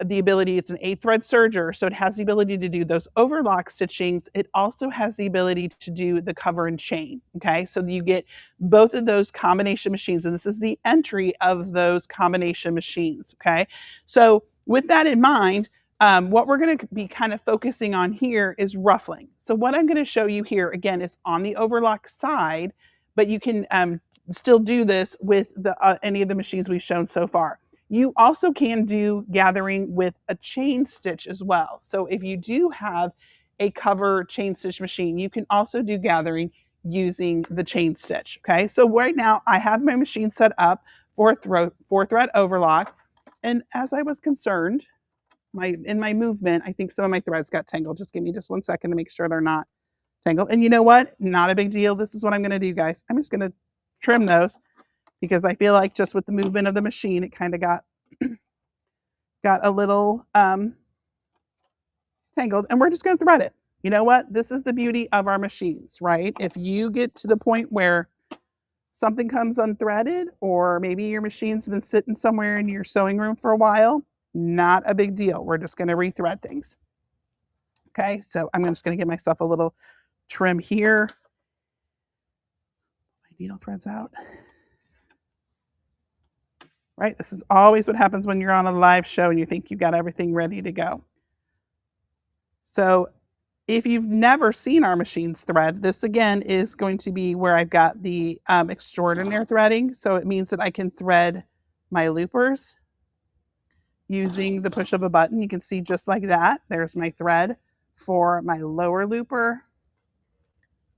Speaker 2: the ability, it's an 8-thread serger, so it has the ability to do those overlock stitchings. It also has the ability to do the cover and chain, okay? So you get both of those combination machines, and this is the entry of those combination machines, okay? So with that in mind, what we're going to be kind of focusing on here is ruffling. So what I'm going to show you here, again, is on the overlock side, but you can still do this with any of the machines we've shown so far. You also can do gathering with a chain stitch as well. So if you do have a cover chain stitch machine, you can also do gathering using the chain stitch. Okay, so right now I have my machine set up for 4-thread overlock. And as I was concerned, in my movement, I think some of my threads got tangled. Just give me just 1 second to make sure they're not tangled. And you know what? Not a big deal. This is what I'm going to do, guys. I'm just going to trim those. because I feel like just with the movement of the machine, it kind of got a little tangled, and we're just going to thread it. You know what? This is the beauty of our machines, right? If you get to the point where something comes unthreaded, or maybe your machine's been sitting somewhere in your sewing room for a while, not a big deal. We're just going to rethread things. Okay, so I'm just going to give myself a little trim here. My needle threads out. Right, this is always what happens when you're on a live show and you think you've got everything ready to go. So if you've never seen our machines thread, this again is going to be where I've got the extraordinary threading. So it means that I can thread my loopers using the push of a button. You can see just like that. There's my thread for my lower looper.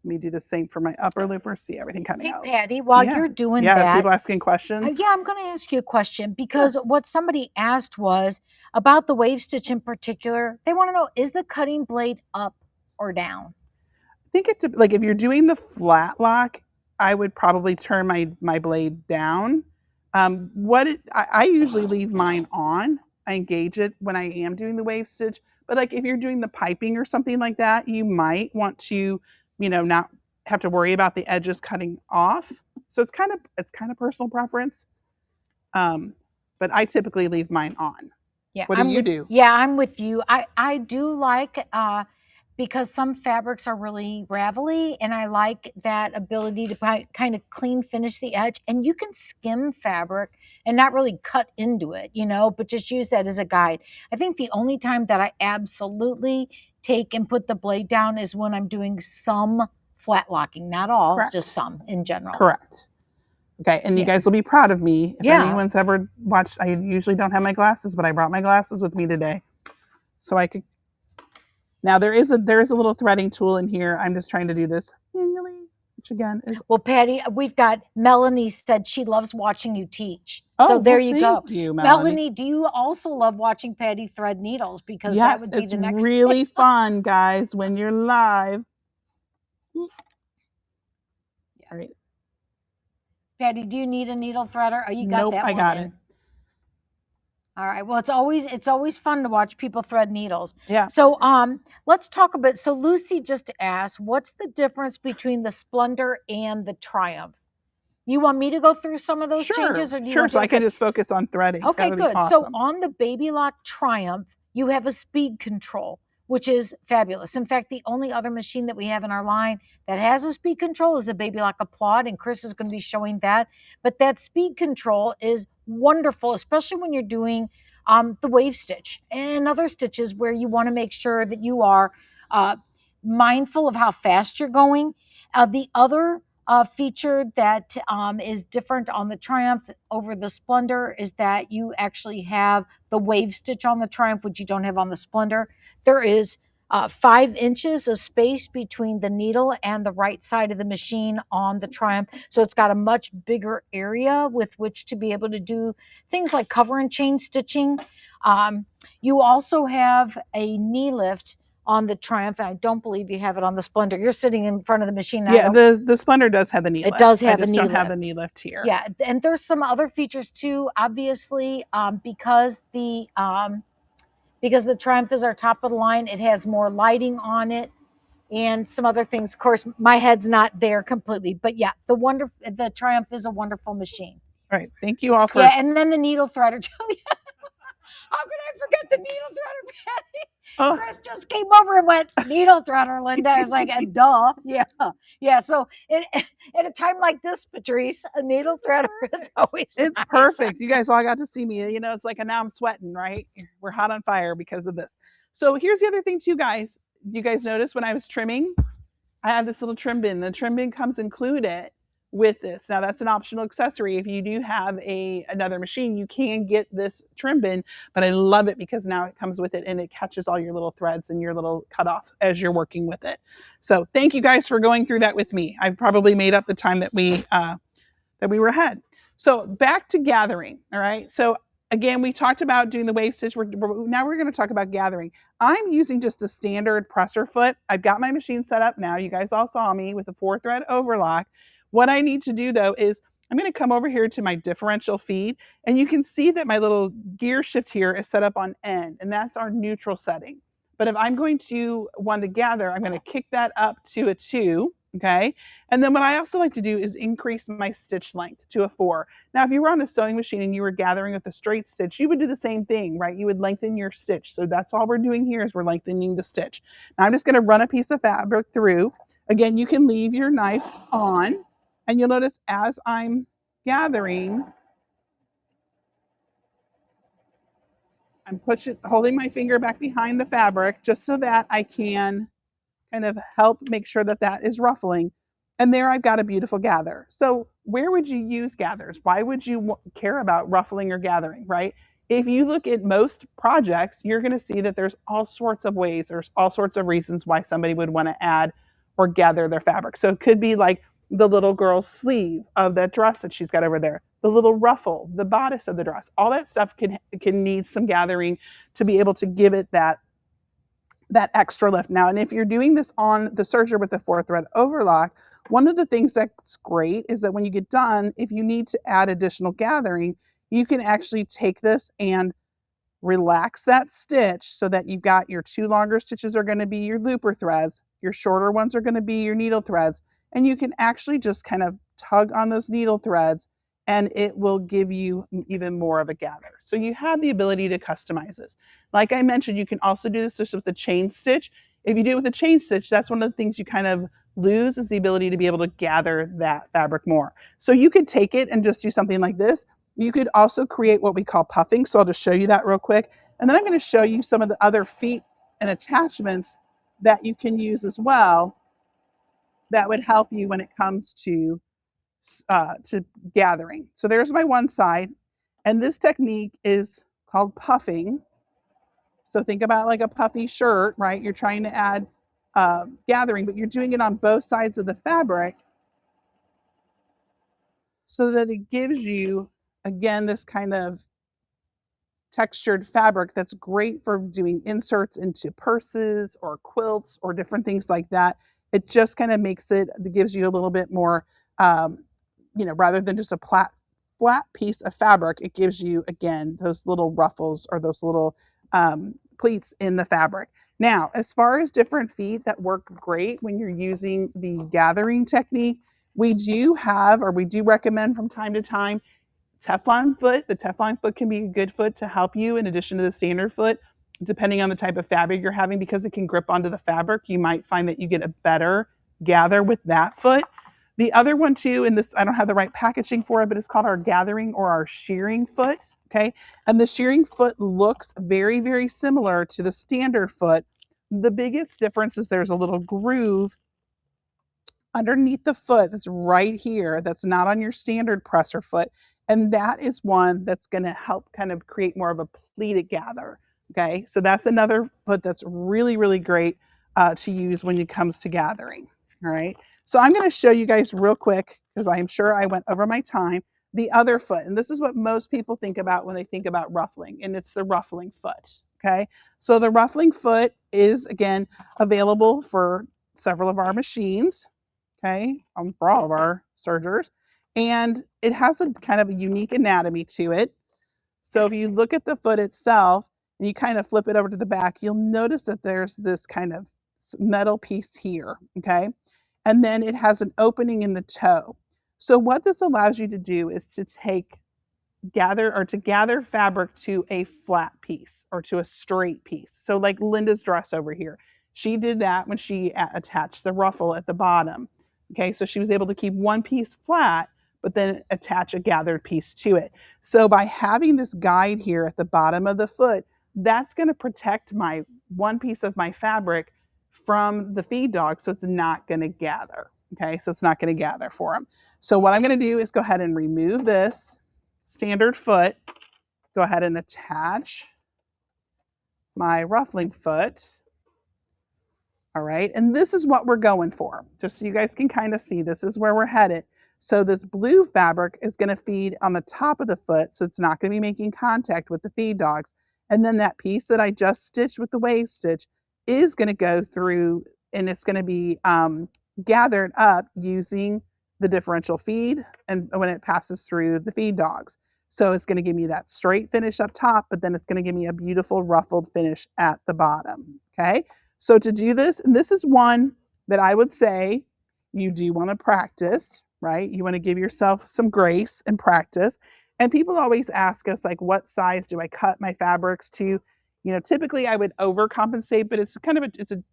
Speaker 2: Let me do the same for my upper looper. See everything coming out.
Speaker 1: Patty, while you're doing that.
Speaker 2: People asking questions.
Speaker 1: Yeah, I'm going to ask you a question because what somebody asked was about the wave stitch in particular. They want to know, is the cutting blade up or down?
Speaker 2: I think it's like if you're doing the flat lock, I would probably turn my blade down. I usually leave mine on. I engage it when I am doing the wave stitch. But like if you're doing the piping or something like that, you might want to, not have to worry about the edges cutting off. So it's kind of personal preference. But I typically leave mine on.
Speaker 1: Yeah.
Speaker 2: What do you do?
Speaker 1: Yeah, I'm with you. I do like because some fabrics are really ravelly, and I like that ability to kind of clean finish the edge. And you can skim fabric and not really cut into it, but just use that as a guide. I think the only time that I absolutely take and put the blade down is when I'm doing some flat locking, not all, Correct. Just some in general.
Speaker 2: Correct. Okay, and you guys will be proud of me. If anyone's ever watched, I usually don't have my glasses, but I brought my glasses with me today. So I could, now there is a little threading tool in here. I'm just trying to do this manually, which again is.
Speaker 1: Well, Patty, we've got Melanie said she loves watching you teach. So there you go.
Speaker 2: Thank you,
Speaker 1: Melanie, do you also love watching Patty thread needles? Because that would be the next.
Speaker 2: It's really fun, guys, when you're live. All right.
Speaker 1: Patty, do you need a needle threader? Oh, you got
Speaker 2: nope,
Speaker 1: that
Speaker 2: one. I got it.
Speaker 1: All right. Well, it's always fun to watch people thread needles.
Speaker 2: Yeah.
Speaker 1: So let's talk a bit. So Lucy just asked, what's the difference between the Splendor and the Triumph? You want me to go through some of those changes, or do you want
Speaker 2: so I can just focus on threading?
Speaker 1: Okay, good. Awesome. So on the Baby Lock Triumph, you have a speed control, which is fabulous. In fact, the only other machine that we have in our line that has a speed control is a Baby Lock Applaud, and Chris is going to be showing that. But that speed control is wonderful, especially when you're doing the wave stitch and other stitches where you want to make sure that you are mindful of how fast you're going. The other feature that is different on the Triumph over the Splendor is that you actually have the wave stitch on the Triumph, which you don't have on the Splendor. There is 5 inches of space between the needle and the right side of the machine on the Triumph. So it's got a much bigger area with which to be able to do things like cover and chain stitching. You also have a knee lift on the Triumph. I don't believe you have it on the Splendor. You're sitting in front of the machine now.
Speaker 2: Yeah, the Splendor does have a knee lift.
Speaker 1: It does have
Speaker 2: a knee lift. I just don't have
Speaker 1: the
Speaker 2: knee lift here.
Speaker 1: Yeah, and there's some other features too. Obviously, because the Triumph is our top of the line, it has more lighting on it and some other things. Of course, my head's not there completely, but yeah, the Triumph is a wonderful machine.
Speaker 2: All right, thank you all for.
Speaker 1: Yeah, and then the needle threader. How could I forget the needle threader, Patty? Oh. Chris just came over and went, needle threader, Linda. I was like, duh. Yeah. So at a time like this, Patrice, a needle threader is always
Speaker 2: It's
Speaker 1: nice.
Speaker 2: Perfect. You guys all got to see me. It's like, and now I'm sweating, right? We're hot on fire because of this. So here's the other thing too, guys. You guys notice when I was trimming, I have this little trim bin. The trim bin comes included with this. Now that's an optional accessory. If you do have another machine, you can get this trim bin, but I love it because now it comes with it and it catches all your little threads and your little cutoff as you're working with it. So thank you guys for going through that with me. I've probably made up the time that we were ahead. So back to gathering. All right. So again, we talked about doing the wave stitch. Now we're going to talk about gathering. I'm using just a standard presser foot. I've got my machine set up now. You guys all saw me with a 4-thread overlock. What I need to do though is I'm going to come over here to my differential feed, and you can see that my little gear shift here is set up on N, and that's our neutral setting. But if I'm going to want to gather, I'm going to kick that up to a 2, okay? And then what I also like to do is increase my stitch length to a 4. Now, if you were on a sewing machine and you were gathering with a straight stitch, you would do the same thing, right? You would lengthen your stitch. So that's all we're doing here is we're lengthening the stitch. Now I'm just going to run a piece of fabric through. Again, you can leave your knife on, and you'll notice as I'm gathering, I'm holding my finger back behind the fabric just so that I can kind of help make sure that that is ruffling. And there I've got a beautiful gather. So where would you use gathers? Why would you care about ruffling or gathering, right? If you look at most projects, you're going to see that there's all sorts of ways, there's all sorts of reasons why somebody would want to add or gather their fabric. So it could be like the little girl's sleeve of that dress that she's got over there, the little ruffle, the bodice of the dress. All that stuff can need some gathering to be able to give it that extra lift. Now, and if you're doing this on the serger with the 4-thread overlock, one of the things that's great is that when you get done, if you need to add additional gathering, you can actually take this and relax that stitch so that you've got your 2 longer stitches are going to be your looper threads, your shorter ones are going to be your needle threads, and you can actually just kind of tug on those needle threads and it will give you even more of a gather. So you have the ability to customize this. Like I mentioned, you can also do this just with a chain stitch. If you do it with a chain stitch, that's one of the things you kind of lose is the ability to be able to gather that fabric more. So you could take it and just do something like this. You could also create what we call puffing. So I'll just show you that real quick. And then I'm going to show you some of the other feet and attachments that you can use as well that would help you when it comes to gathering. So there's my one side. And this technique is called puffing. So think about like a puffy shirt, right? You're trying to add gathering, but you're doing it on both sides of the fabric so that it gives you, again, this kind of textured fabric that's great for doing inserts into purses or quilts or different things like that. It just kind of makes it gives you a little bit more, rather than just a flat piece of fabric, it gives you, again, those little ruffles or those little pleats in the fabric. Now, as far as different feet that work great when you're using the gathering technique, we do recommend from time to time Teflon foot. The Teflon foot can be a good foot to help you in addition to the standard foot, depending on the type of fabric you're having, because it can grip onto the fabric. You might find that you get a better gather with that foot. The other one too, and this, I don't have the right packaging for it, but it's called our gathering or our shearing foot, okay? And the shearing foot looks very, very similar to the standard foot. The biggest difference is there's a little groove underneath the foot that's right here that's not on your standard presser foot. And that is one that's going to help kind of create more of a pleated gather, okay? So that's another foot that's really, really great to use when it comes to gathering, all right? So I'm going to show you guys real quick, because I'm sure I went over my time, the other foot. And this is what most people think about when they think about ruffling, and it's the ruffling foot, okay? So the ruffling foot is, again, available for several of our machines, okay, for all of our sergers. And it has a kind of a unique anatomy to it. So if you look at the foot itself and you kind of flip it over to the back, you'll notice that there's this kind of metal piece here, okay? And then it has an opening in the toe. So what this allows you to do is to gather fabric to a flat piece or to a straight piece. So like Linda's dress over here, she did that when she attached the ruffle at the bottom. Okay, so she was able to keep one piece flat, but then attach a gathered piece to it. So by having this guide here at the bottom of the foot, that's going to protect my one piece of my fabric from the feed dog, so it's not going to gather. Okay, so it's not going to gather for them. So what I'm going to do is go ahead and remove this standard foot, go ahead and attach my ruffling foot. All right, and this is what we're going for. Just so you guys can kind of see, this is where we're headed. So this blue fabric is going to feed on the top of the foot, so it's not going to be making contact with the feed dogs. And then that piece that I just stitched with the wave stitch is going to go through, and it's going to be gathered up using the differential feed and when it passes through the feed dogs. So it's going to give me that straight finish up top, but then it's going to give me a beautiful ruffled finish at the bottom. Okay. So to do this, and this is one that I would say you do want to practice, right? You want to give yourself some grace and practice. And people always ask us, like, what size do I cut my fabrics to? You know, typically I would overcompensate, but it's kind of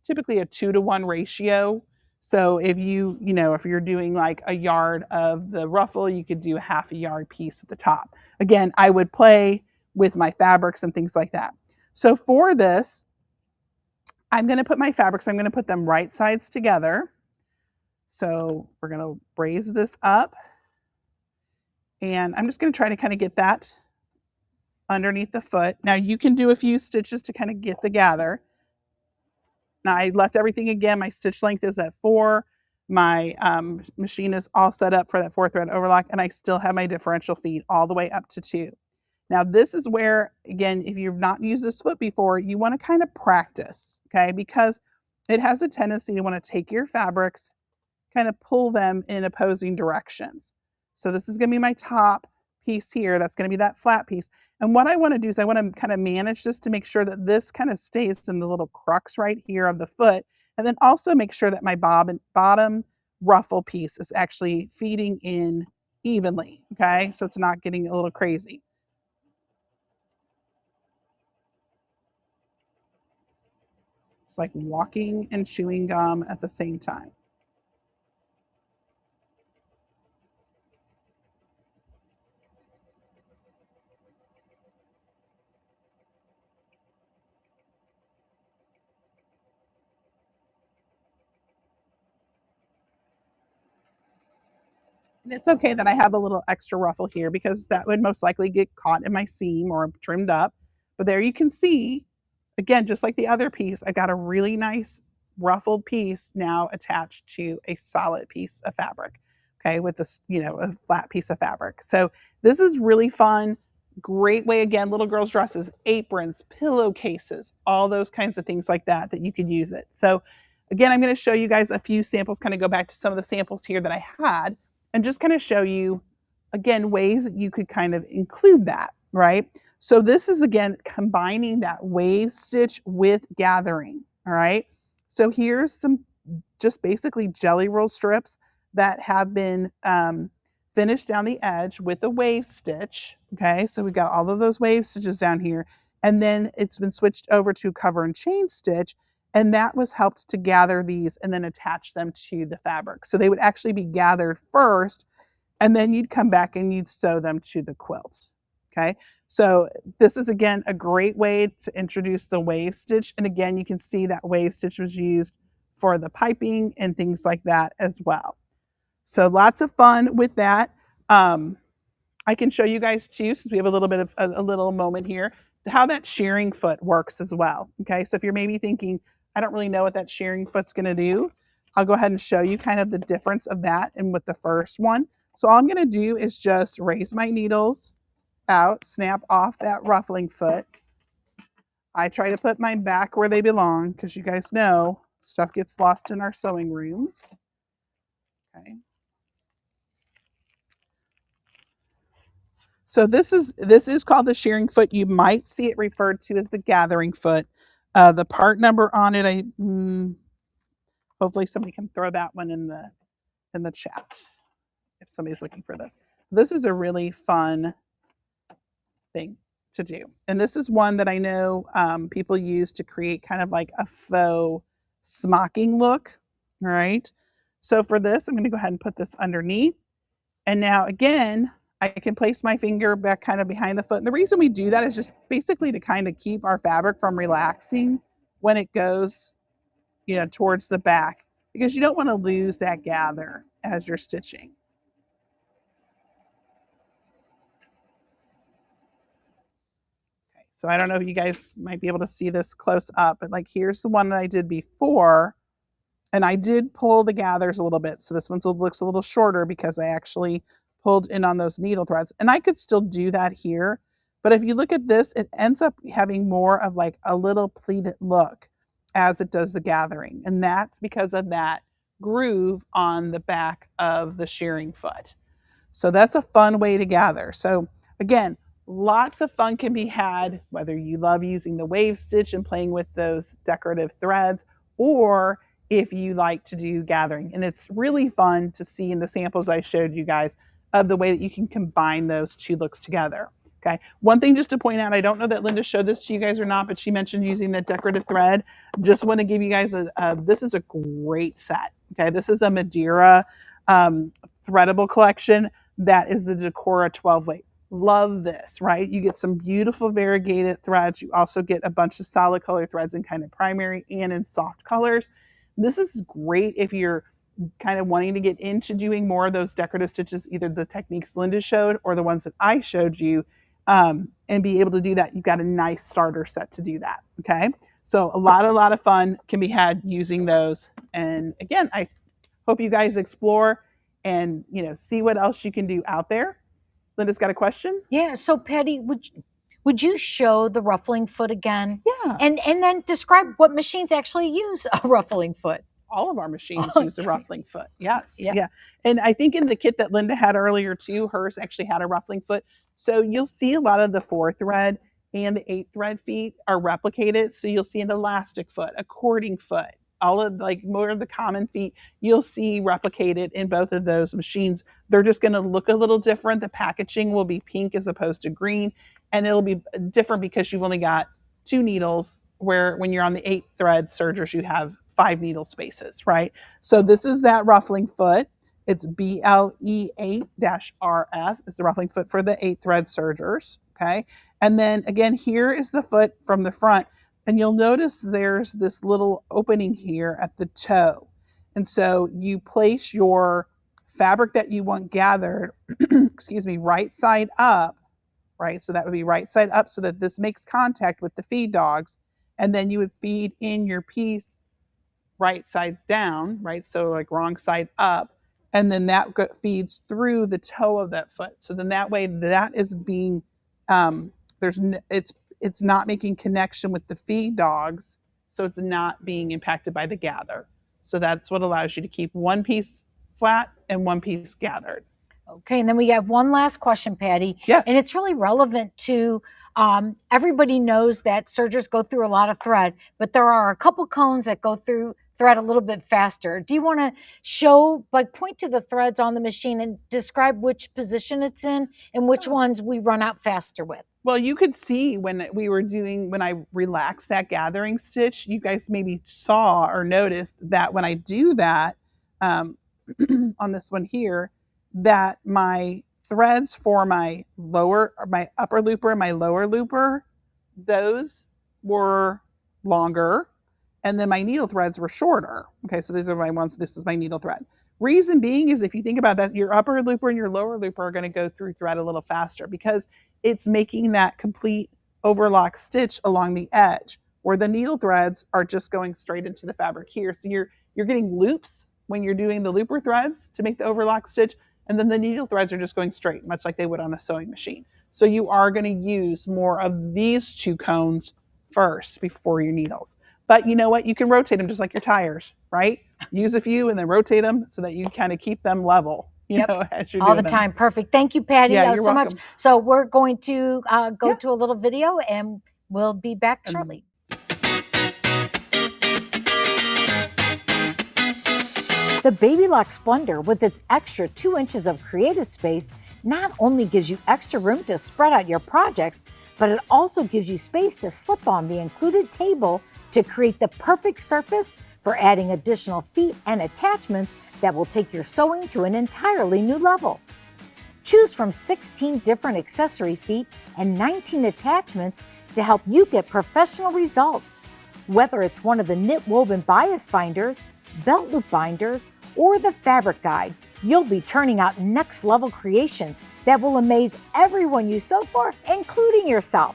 Speaker 2: typically a 2-to-1 ratio. So if if you're doing like a yard of the ruffle, you could do a half a yard piece at the top. Again, I would play with my fabrics and things like that. So for this, I'm going to put my fabrics, I'm going to put them right sides together. So we're going to raise this up. And I'm just going to try to kind of get that underneath the foot. Now you can do a few stitches to kind of get the gather. Now I left everything again. My stitch length is at 4. My machine is all set up for that 4-thread overlock, and I still have my differential feed all the way up to 2. Now this is where, again, if you've not used this foot before, you want to kind of practice, okay? Because it has a tendency to want to take your fabrics, kind of pull them in opposing directions. So this is going to be my top piece here. That's going to be that flat piece. And what I want to do is I want to kind of manage this to make sure that this kind of stays in the little crux right here of the foot. And then also make sure that my bottom ruffle piece is actually feeding in evenly. Okay. So it's not getting a little crazy. It's like walking and chewing gum at the same time. And it's okay that I have a little extra ruffle here because that would most likely get caught in my seam or trimmed up. But there you can see, again, just like the other piece, I got a really nice ruffled piece now attached to a solid piece of fabric, okay, with this, a flat piece of fabric. So this is really fun. Great way, again, little girls' dresses, aprons, pillowcases, all those kinds of things like that you could use it. So again, I'm going to show you guys a few samples, kind of go back to some of the samples here that I had, and just kind of show you, again, ways that you could kind of include that, right? So this is, again, combining that wave stitch with gathering, all right? So here's some just basically jelly roll strips that have been finished down the edge with a wave stitch, okay? So we've got all of those wave stitches down here, and then it's been switched over to cover and chain stitch, and that was helped to gather these and then attach them to the fabric. So they would actually be gathered first, and then you'd come back and you'd sew them to the quilt. Okay, so this is, again, a great way to introduce the wave stitch. And again, you can see that wave stitch was used for the piping and things like that as well. So lots of fun with that. I can show you guys too, since we have a little bit of a little moment here, how that shearing foot works as well. Okay, so if you're maybe thinking, I don't really know what that shearing foot's going to do, I'll go ahead and show you kind of the difference of that and with the first one. So all I'm going to do is just raise my needles out, snap off that ruffling foot. I try to put mine back where they belong because you guys know stuff gets lost in our sewing rooms. Okay. So this is called the shearing foot. You might see it referred to as the gathering foot. The part number on it, hopefully somebody can throw that one in the chat if somebody's looking for this. This is a really fun thing to do. And this is one that I know people use to create kind of like a faux smocking look. All right. So for this, I'm going to go ahead and put this underneath. And now again, I can place my finger back kind of behind the foot. And the reason we do that is just basically to kind of keep our fabric from relaxing when it goes, towards the back, because you don't want to lose that gather as you're stitching. Okay, so I don't know if you guys might be able to see this close up, but like here's the one that I did before, and I did pull the gathers a little bit. So this one looks a little shorter because I actually pulled in on those needle threads, and I could still do that here. But if you look at this, it ends up having more of like a little pleated look as it does the gathering. And that's because of that groove on the back of the shearing foot. So that's a fun way to gather. So again, lots of fun can be had, whether you love using the wave stitch and playing with those decorative threads, or if you like to do gathering. And it's really fun to see in the samples I showed you guys of the way that you can combine those two looks together. Okay. One thing just to point out, I don't know that Linda showed this to you guys or not, but she mentioned using that decorative thread. Just want to give you guys this is a great set. Okay. This is a Madeira threadable collection. That is the Decora 12 weight. Love this, right? You get some beautiful variegated threads. You also get a bunch of solid color threads in kind of primary and in soft colors. This is great if you're kind of wanting to get into doing more of those decorative stitches, either the techniques Linda showed or the ones that I showed you, and be able to do that. You've got a nice starter set to do that. Okay. So a lot of fun can be had using those. And again, I hope you guys explore and, see what else you can do out there. Linda's got a question.
Speaker 1: Yeah. So Patty, would you show the ruffling foot again?
Speaker 2: Yeah.
Speaker 1: And then describe what machines actually use a ruffling foot.
Speaker 2: All of our machines use a ruffling foot. Yes. Yeah. And I think in the kit that Linda had earlier too, hers actually had a ruffling foot. So you'll see a lot of the 4-thread and the 8-thread feet are replicated. So you'll see an elastic foot, a cording foot, all of more of the common feet you'll see replicated in both of those machines. They're just going to look a little different. The packaging will be pink as opposed to green, and it'll be different because you've only got 2 needles, where when you're on the 8-thread sergers, you have 5 needle spaces, right? So this is that ruffling foot. It's BLE8-RF. It's the ruffling foot for the 8-thread sergers, okay? And then again, here is the foot from the front. And you'll notice there's this little opening here at the toe. And so you place your fabric that you want gathered, excuse me, right side up, right? So that would be right side up so that this makes contact with the feed dogs. And then you would feed in your piece right sides down, right? So like wrong side up. And then that feeds through the toe of that foot. So then that way that is being, it's not making connection with the feed dogs, so it's not being impacted by the gather. So that's what allows you to keep one piece flat and one piece gathered.
Speaker 1: Okay, and then we have one last question, Patty.
Speaker 2: Yes.
Speaker 1: And it's really relevant to, everybody knows that sergers go through a lot of thread, but there are a couple cones that go through thread a little bit faster. Do you want to show, point to the threads on the machine and describe which position it's in and which ones we run out faster with?
Speaker 2: Well, you could see when I relaxed that gathering stitch, you guys maybe saw or noticed that when I do that on this one here, that my threads for my upper looper and my lower looper, those were longer, and then my needle threads were shorter. Okay, so these are my ones. This is my needle thread. Reason being is if you think about that, your upper looper and your lower looper are going to go through thread a little faster because it's making that complete overlock stitch along the edge, where the needle threads are just going straight into the fabric here. So you're getting loops when you're doing the looper threads to make the overlock stitch, and then the needle threads are just going straight, much like they would on a sewing machine. So you are going to use more of these 2 cones first before your needles. But you know what? You can rotate them just like your tires, right? Use a few and then rotate them so that you kind of keep them level, you know, as you're
Speaker 1: all
Speaker 2: doing
Speaker 1: the
Speaker 2: them.
Speaker 1: time. Perfect. Thank you, Patty,
Speaker 2: Yeah, you're
Speaker 1: so
Speaker 2: welcome.
Speaker 1: much. So we're going to go to a little video and we'll be back shortly. The Baby Lock Splendor, with its extra 2 inches of creative space, not only gives you extra room to spread out your projects, but it also gives you space to slip on the included table to create the perfect surface for adding additional feet and attachments that will take your sewing to an entirely new level. Choose from 16 different accessory feet and 19 attachments to help you get professional results. Whether it's one of the knit woven bias binders, belt loop binders, or the fabric guide, you'll be turning out next level creations that will amaze everyone you sew for, including yourself.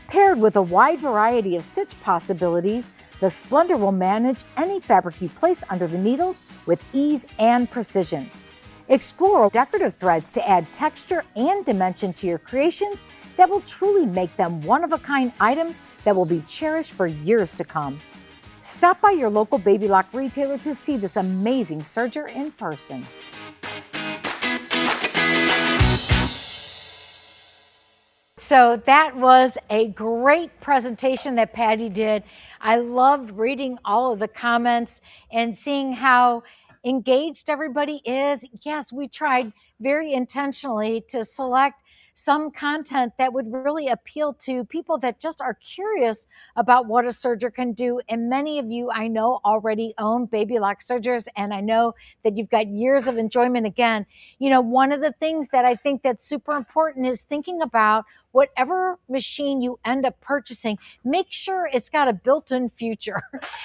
Speaker 1: Paired with a wide variety of stitch possibilities, the Splendor will manage any fabric you place under the needles with ease and precision. Explore decorative threads to add texture and dimension to your creations that will truly make them one-of-a-kind items that will be cherished for years to come. Stop by your local Baby Lock retailer to see this amazing serger in person. So that was a great presentation that Patty did. I loved reading all of the comments and seeing how engaged everybody is. Yes, we tried very intentionally to select some content that would really appeal to people that just are curious about what a serger can do. And many of you I know already own Baby Lock sergers, and I know that you've got years of enjoyment. Again, you know, one of the things that I think that's super important is thinking about whatever machine you end up purchasing, make sure it's got a built-in future.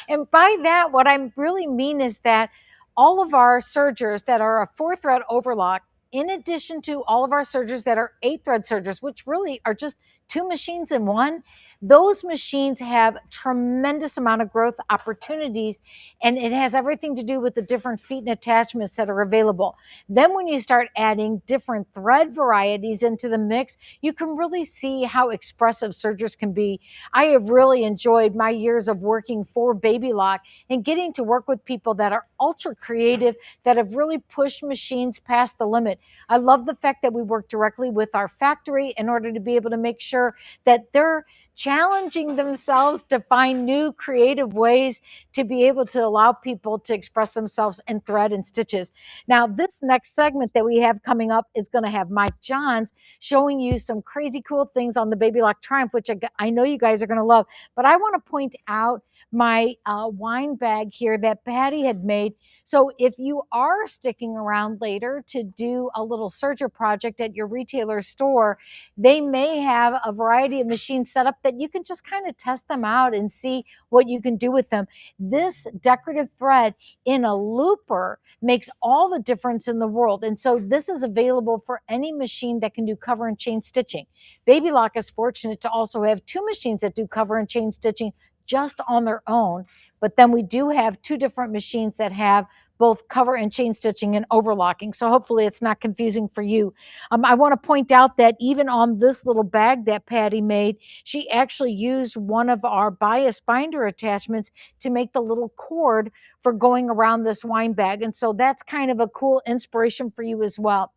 Speaker 1: And by that, what I really mean is that all of our sergers that are a 4-thread overlock, in addition to all of our sergers that are 8-thread sergers, which really are just 2 machines in one, those machines have tremendous amount of growth opportunities, and it has everything to do with the different feet and attachments that are available. Then when you start adding different thread varieties into the mix, you can really see how expressive sergers can be. I have really enjoyed my years of working for Baby Lock and getting to work with people that are ultra creative, that have really pushed machines past the limit. I love the fact that we work directly with our factory in order to be able to make sure that they're challenging themselves to find new creative ways to be able to allow people to express themselves in thread and stitches. Now, this next segment that we have coming up is going to have Mike Johns showing you some crazy cool things on the Baby Lock Triumph, which I know you guys are going to love. But I want to point out my wine bag here that Patty had made. So if you are sticking around later to do a little serger project at your retailer store, they may have a variety of machines set up that you can just kind of test them out and see what you can do with them. This decorative thread in a looper makes all the difference in the world. And so this is available for any machine that can do cover and chain stitching. Baby Lock is fortunate to also have 2 machines that do cover and chain stitching just on their own. But then we do have 2 different machines that have both cover and chain stitching and overlocking. So hopefully it's not confusing for you. I want to point out that even on this little bag that Patty made, she actually used one of our bias binder attachments to make the little cord for going around this wine bag. And so that's kind of a cool inspiration for you as well.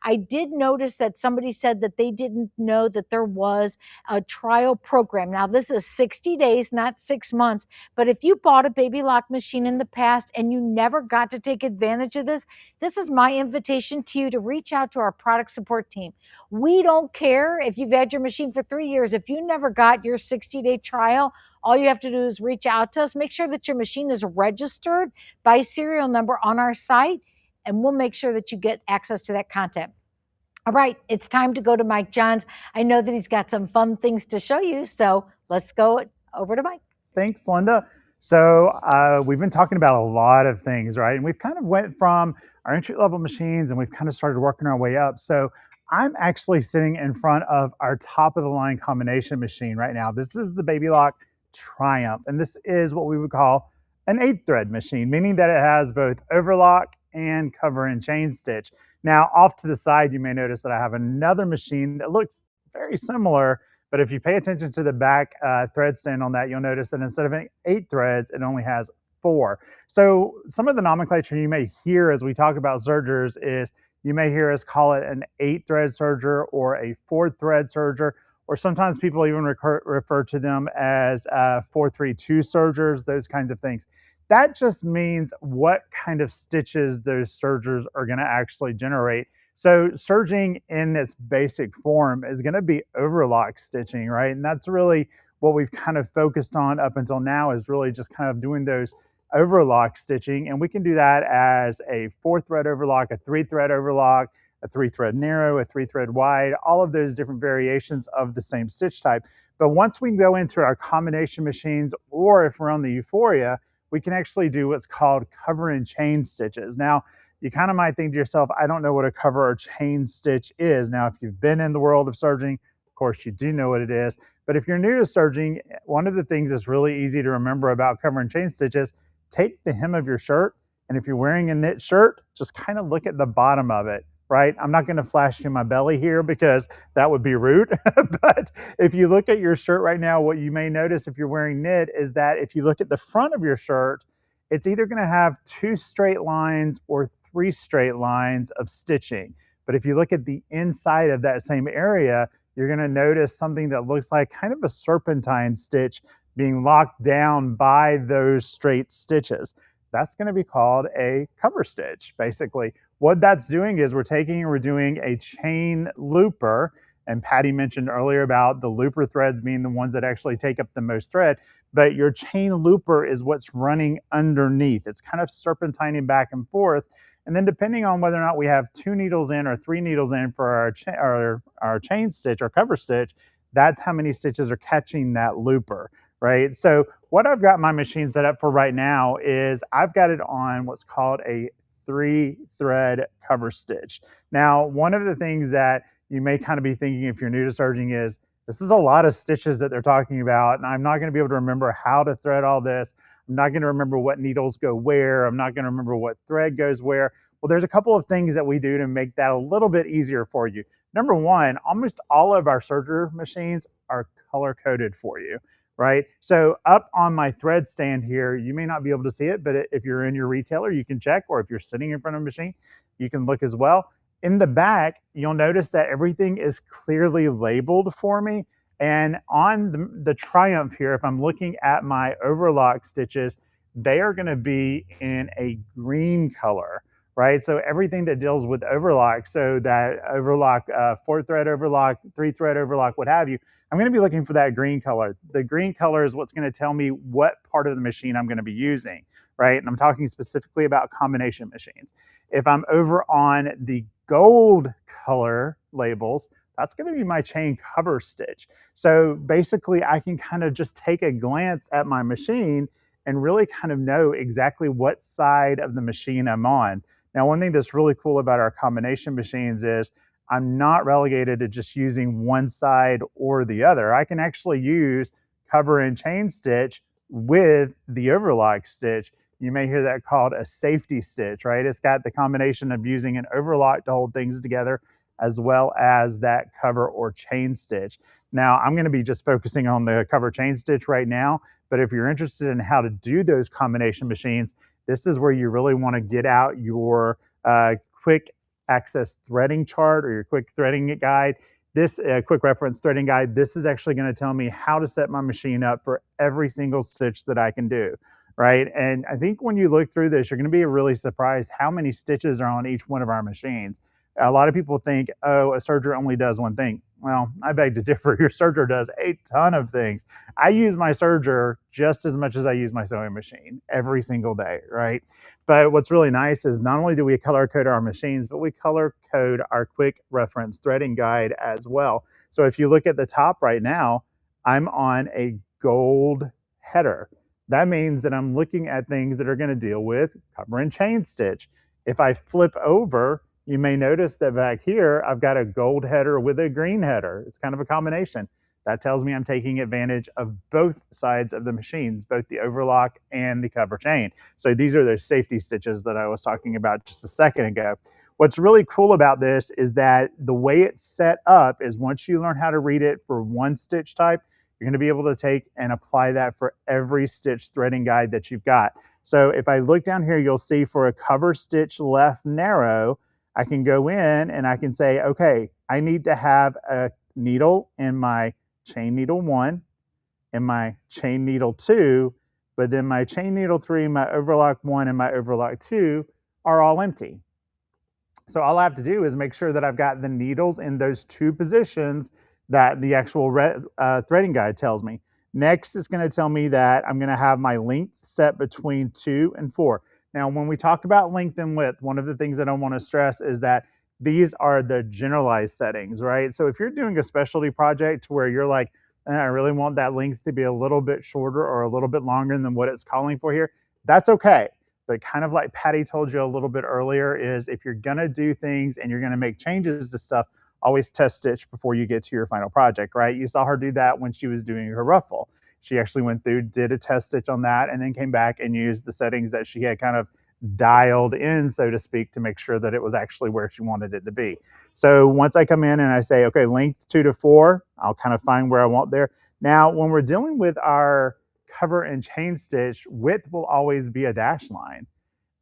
Speaker 1: I did notice that somebody said that they didn't know that there was a trial program. Now, this is 60 days, not 6 months. But if you bought a Baby Lock machine in the past and you never got to take advantage of this, this is my invitation to you to reach out to our product support team. We don't care if you've had your machine for 3 years. If you never got your 60-day trial, all you have to do is reach out to us. Make sure that your machine is registered by serial number on our site, and we'll make sure that you get access to that content. All right, it's time to go to Mike Johns. I know that he's got some fun things to show you, so let's go over to Mike.
Speaker 4: Thanks, Linda. So we've been talking about a lot of things, right? And we've kind of went from our entry-level machines and we've kind of started working our way up. So I'm actually sitting in front of our top-of-the-line combination machine right now. This is the Baby Lock Triumph, and this is what we would call an 8-thread machine, meaning that it has both overlock and cover and chain stitch. Now, off to the side, you may notice that I have another machine that looks very similar, but if you pay attention to the back thread stand on that, you'll notice that instead of 8 threads, it only has 4. So some of the nomenclature you may hear as we talk about sergers is you may hear us call it an 8-thread serger or a 4-thread serger, or sometimes people even refer to them as 432 sergers, those kinds of things. That just means what kind of stitches those sergers are going to actually generate. So serging in its basic form is going to be overlock stitching, right? And that's really what we've kind of focused on up until now, is really just kind of doing those overlock stitching. And we can do that as a 4-thread overlock, a 3-thread overlock, a 3-thread narrow, a 3-thread wide, all of those different variations of the same stitch type. But once we go into our combination machines, or if we're on the Euphoria, we can actually do what's called cover and chain stitches. Now, you kind of might think to yourself, I don't know what a cover or chain stitch is. Now, if you've been in the world of serging, of course, you do know what it is. But if you're new to serging, one of the things that's really easy to remember about cover and chain stitches, take the hem of your shirt, and if you're wearing a knit shirt, just kind of look at the bottom of it. right? I'm not going to flash you my belly here because that would be rude. But if you look at your shirt right now, what you may notice if you're wearing knit is that if you look at the front of your shirt, it's either going to have 2 straight lines or 3 straight lines of stitching. But if you look at the inside of that same area, you're going to notice something that looks like kind of a serpentine stitch being locked down by those straight stitches. That's going to be called a cover stitch. Basically, what that's doing is we're doing a chain looper. And Patty mentioned earlier about the looper threads being the ones that actually take up the most thread, but your chain looper is what's running underneath. It's kind of serpentining back and forth. And then depending on whether or not we have 2 needles in or 3 needles in for our chain stitch or cover stitch, that's how many stitches are catching that looper, right? So what I've got my machine set up for right now is I've got it on what's called a 3-thread cover stitch. Now, one of the things that you may kind of be thinking if you're new to serging is, this is a lot of stitches that they're talking about, and I'm not going to be able to remember how to thread all this. I'm not going to remember what needles go where. I'm not going to remember what thread goes where. Well, there's a couple of things that we do to make that a little bit easier for you. Number one, almost all of our serger machines are color coded for you, right? So up on my thread stand here, you may not be able to see it, but if you're in your retailer, you can check, or if you're sitting in front of a machine, you can look as well. In the back, you'll notice that everything is clearly labeled for me. And on the Triumph here, if I'm looking at my overlock stitches, they are going to be in a green color, right? So everything that deals with overlock, so that overlock, 4-thread overlock, 3-thread overlock, what have you, I'm going to be looking for that green color. The green color is what's going to tell me what part of the machine I'm going to be using, right? And I'm talking specifically about combination machines. If I'm over on the gold color labels, that's going to be my chain cover stitch. So basically I can kind of just take a glance at my machine and really kind of know exactly what side of the machine I'm on. Now, one thing that's really cool about our combination machines is I'm not relegated to just using one side or the other. I can actually use cover and chain stitch with the overlock stitch. You may hear that called a safety stitch, right? It's got the combination of using an overlock to hold things together as well as that cover or chain stitch. Now, I'm going to be just focusing on the cover chain stitch right now, but if you're interested in how to do those combination machines, this is where you really want to get out your quick access threading chart or your quick threading guide. This quick reference threading guide, this is actually going to tell me how to set my machine up for every single stitch that I can do, right? And I think when you look through this, you're going to be really surprised how many stitches are on each one of our machines. A lot of people think, oh, a serger only does one thing. Well, I beg to differ. Your serger does a ton of things. I use my serger just as much as I use my sewing machine every single day, right? But what's really nice is not only do we color code our machines, but we color code our quick reference threading guide as well. So if you look at the top right now, I'm on a gold header. That means that I'm looking at things that are going to deal with cover and chain stitch. If I flip over, you may notice that back here, I've got a gold header with a green header. It's kind of a combination. That tells me I'm taking advantage of both sides of the machines, both the overlock and the cover chain. So these are those safety stitches that I was talking about just a second ago. What's really cool about this is that the way it's set up is once you learn how to read it for one stitch type, you're going to be able to take and apply that for every stitch threading guide that you've got. So if I look down here, you'll see for a cover stitch left narrow, I can go in and I can say, okay, I need to have a needle in my chain needle 1, in my chain needle 2, but then my chain needle 3, my overlock 1, and my overlock 2 are all empty. So all I have to do is make sure that I've got the needles in those 2 positions that the actual threading guide tells me. Next, it's going to tell me that I'm going to have my length set between 2 and 4. Now, when we talk about length and width, one of the things that I want to stress is that these are the generalized settings, right? So if you're doing a specialty project where you're like, I really want that length to be a little bit shorter or a little bit longer than what it's calling for here, that's okay. But kind of like Patty told you a little bit earlier is if you're going to do things and you're going to make changes to stuff, always test stitch before you get to your final project, right? You saw her do that when she was doing her ruffle. She actually went through, did a test stitch on that, and then came back and used the settings that she had kind of dialed in, so to speak, to make sure that it was actually where she wanted it to be. So once I come in and I say, okay, length 2 to 4, I'll kind of find where I want there. Now, when we're dealing with our cover and chain stitch, width will always be a dash line.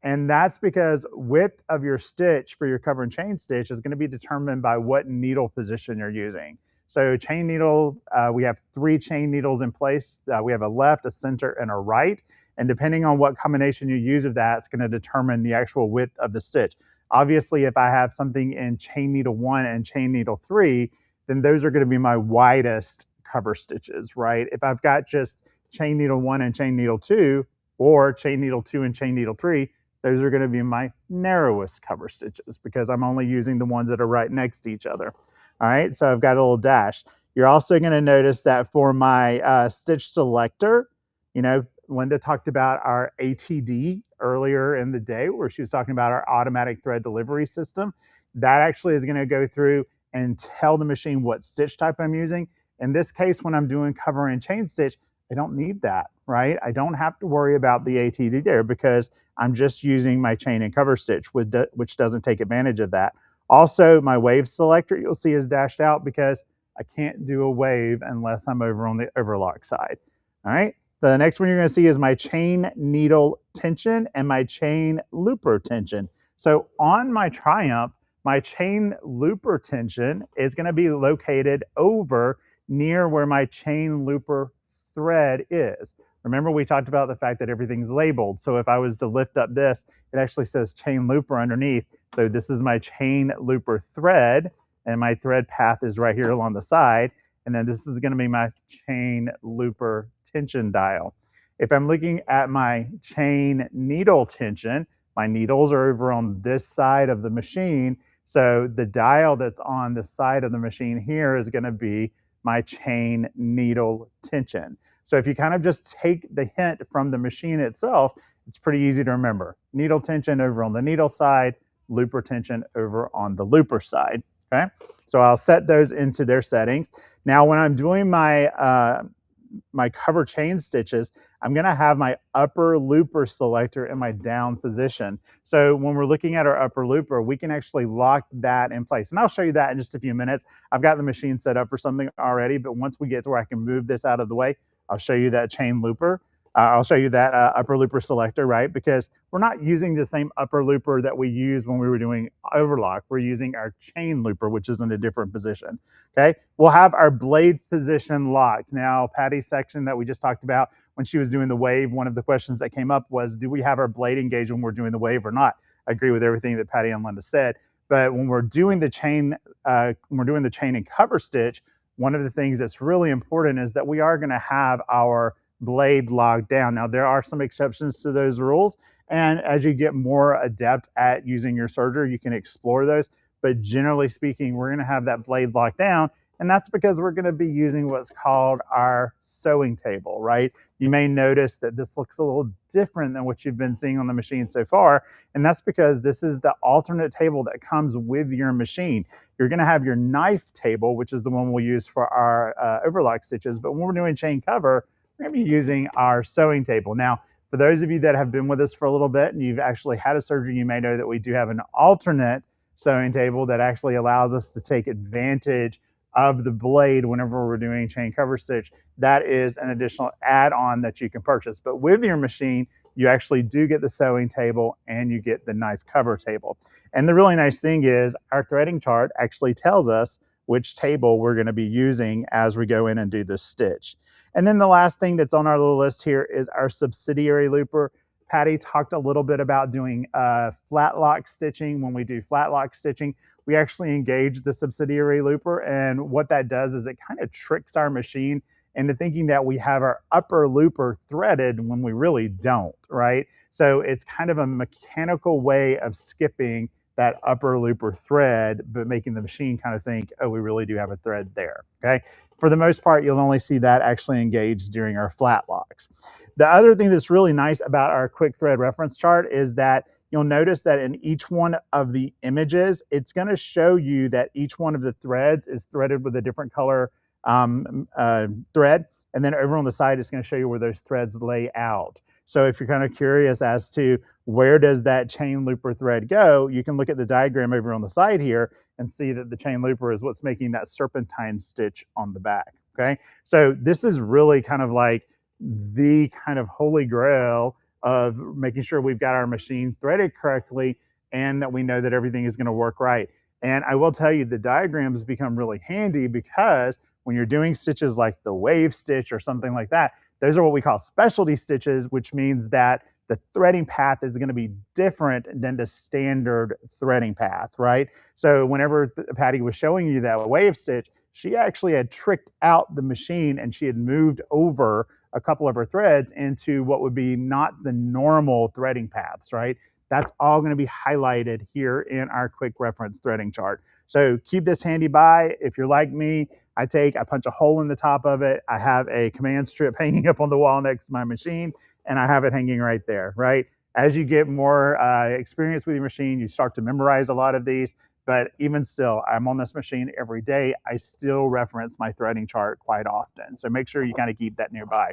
Speaker 4: And that's because width of your stitch for your cover and chain stitch is going to be determined by what needle position you're using. So chain needle, we have 3 chain needles in place. We have a left, a center, and a right. And depending on what combination you use of that, it's going to determine the actual width of the stitch. Obviously, if I have something in chain needle 1 and chain needle 3, then those are going to be my widest cover stitches, right? If I've got just chain needle 1 and chain needle 2, or chain needle 2 and chain needle 3, those are going to be my narrowest cover stitches because I'm only using the ones that are right next to each other. All right, so I've got a little dash. You're also going to notice that for my stitch selector, you know, Linda talked about our ATD earlier in the day where she was talking about our automatic thread delivery system. That actually is going to go through and tell the machine what stitch type I'm using. In this case, when I'm doing cover and chain stitch, I don't need that, right? I don't have to worry about the ATD there because I'm just using my chain and cover stitch, which doesn't take advantage of that. Also, my wave selector, you'll see, is dashed out because I can't do a wave unless I'm over on the overlock side. All right. The next one you're going to see is my chain needle tension and my chain looper tension. So on my Triumph, my chain looper tension is going to be located over near where my chain looper thread is. Remember, we talked about the fact that everything's labeled. So if I was to lift up this, it actually says chain looper underneath. So this is my chain looper thread, and my thread path is right here along the side. And then this is going to be my chain looper tension dial. If I'm looking at my chain needle tension, my needles are over on this side of the machine. So the dial that's on the side of the machine here is going to be my chain needle tension. So if you kind of just take the hint from the machine itself, it's pretty easy to remember. Needle tension over on the needle side, looper tension over on the looper side. Okay, so I'll set those into their settings. Now, when I'm doing my my cover chain stitches, I'm going to have my upper looper selector in my down position. So when we're looking at our upper looper, we can actually lock that in place. And I'll show you that in just a few minutes. I've got the machine set up for something already, but once we get to where I can move this out of the way, I'll show you that chain looper. I'll show you that upper looper selector, right? Because we're not using the same upper looper that we used when we were doing overlock. We're using our chain looper, which is in a different position, okay? We'll have our blade position locked. Now, Patty's section that we just talked about when she was doing the wave, one of the questions that came up was, do we have our blade engaged when we're doing the wave or not? I agree with everything that Patty and Linda said. But when we're doing the chain, and cover stitch, one of the things that's really important is that we are going to have our blade locked down. Now, there are some exceptions to those rules, and as you get more adept at using your serger, you can explore those. But generally speaking, we're going to have that blade locked down, and that's because we're going to be using what's called our sewing table, right? You may notice that this looks a little different than what you've been seeing on the machine so far, and that's because this is the alternate table that comes with your machine. You're going to have your knife table, which is the one we'll use for our overlock stitches, but when we're doing chain cover, we're going to be using our sewing table. Now, for those of you that have been with us for a little bit and you've actually had a serger, you may know that we do have an alternate sewing table that actually allows us to take advantage of the blade whenever we're doing chain cover stitch. That is an additional add-on that you can purchase. But with your machine, you actually do get the sewing table and you get the knife cover table. And the really nice thing is our threading chart actually tells us which table we're going to be using as we go in and do this stitch. And then the last thing that's on our little list here is our subsidiary looper. Patty talked a little bit about doing flat lock stitching. When we do flat lock stitching, we actually engage the subsidiary looper. And what that does is it kind of tricks our machine into thinking that we have our upper looper threaded when we really don't, right? So it's kind of a mechanical way of skipping that upper looper thread, but making the machine kind of think, oh, we really do have a thread there, okay? For the most part, you'll only see that actually engaged during our flat locks. The other thing that's really nice about our quick thread reference chart is that you'll notice that in each one of the images, it's going to show you that each one of the threads is threaded with a different color thread. And then over on the side, it's going to show you where those threads lay out. So if you're kind of curious as to where does that chain looper thread go, you can look at the diagram over on the side here and see that the chain looper is what's making that serpentine stitch on the back. Okay, so this is really kind of like the kind of holy grail of making sure we've got our machine threaded correctly and that we know that everything is going to work right. And I will tell you, the diagrams become really handy because when you're doing stitches like the wave stitch or something like that, those are what we call specialty stitches, which means that the threading path is going to be different than the standard threading path, right? So whenever Patty was showing you that wave stitch, she actually had tricked out the machine and she had moved over a couple of her threads into what would be not the normal threading paths, right? That's all going to be highlighted here in our quick reference threading chart. So keep this handy by. If you're like me, I punch a hole in the top of it. I have a command strip hanging up on the wall next to my machine, and I have it hanging right there, right? As you get more experience with your machine, you start to memorize a lot of these. But even still, I'm on this machine every day. I still reference my threading chart quite often. So make sure you kind of keep that nearby.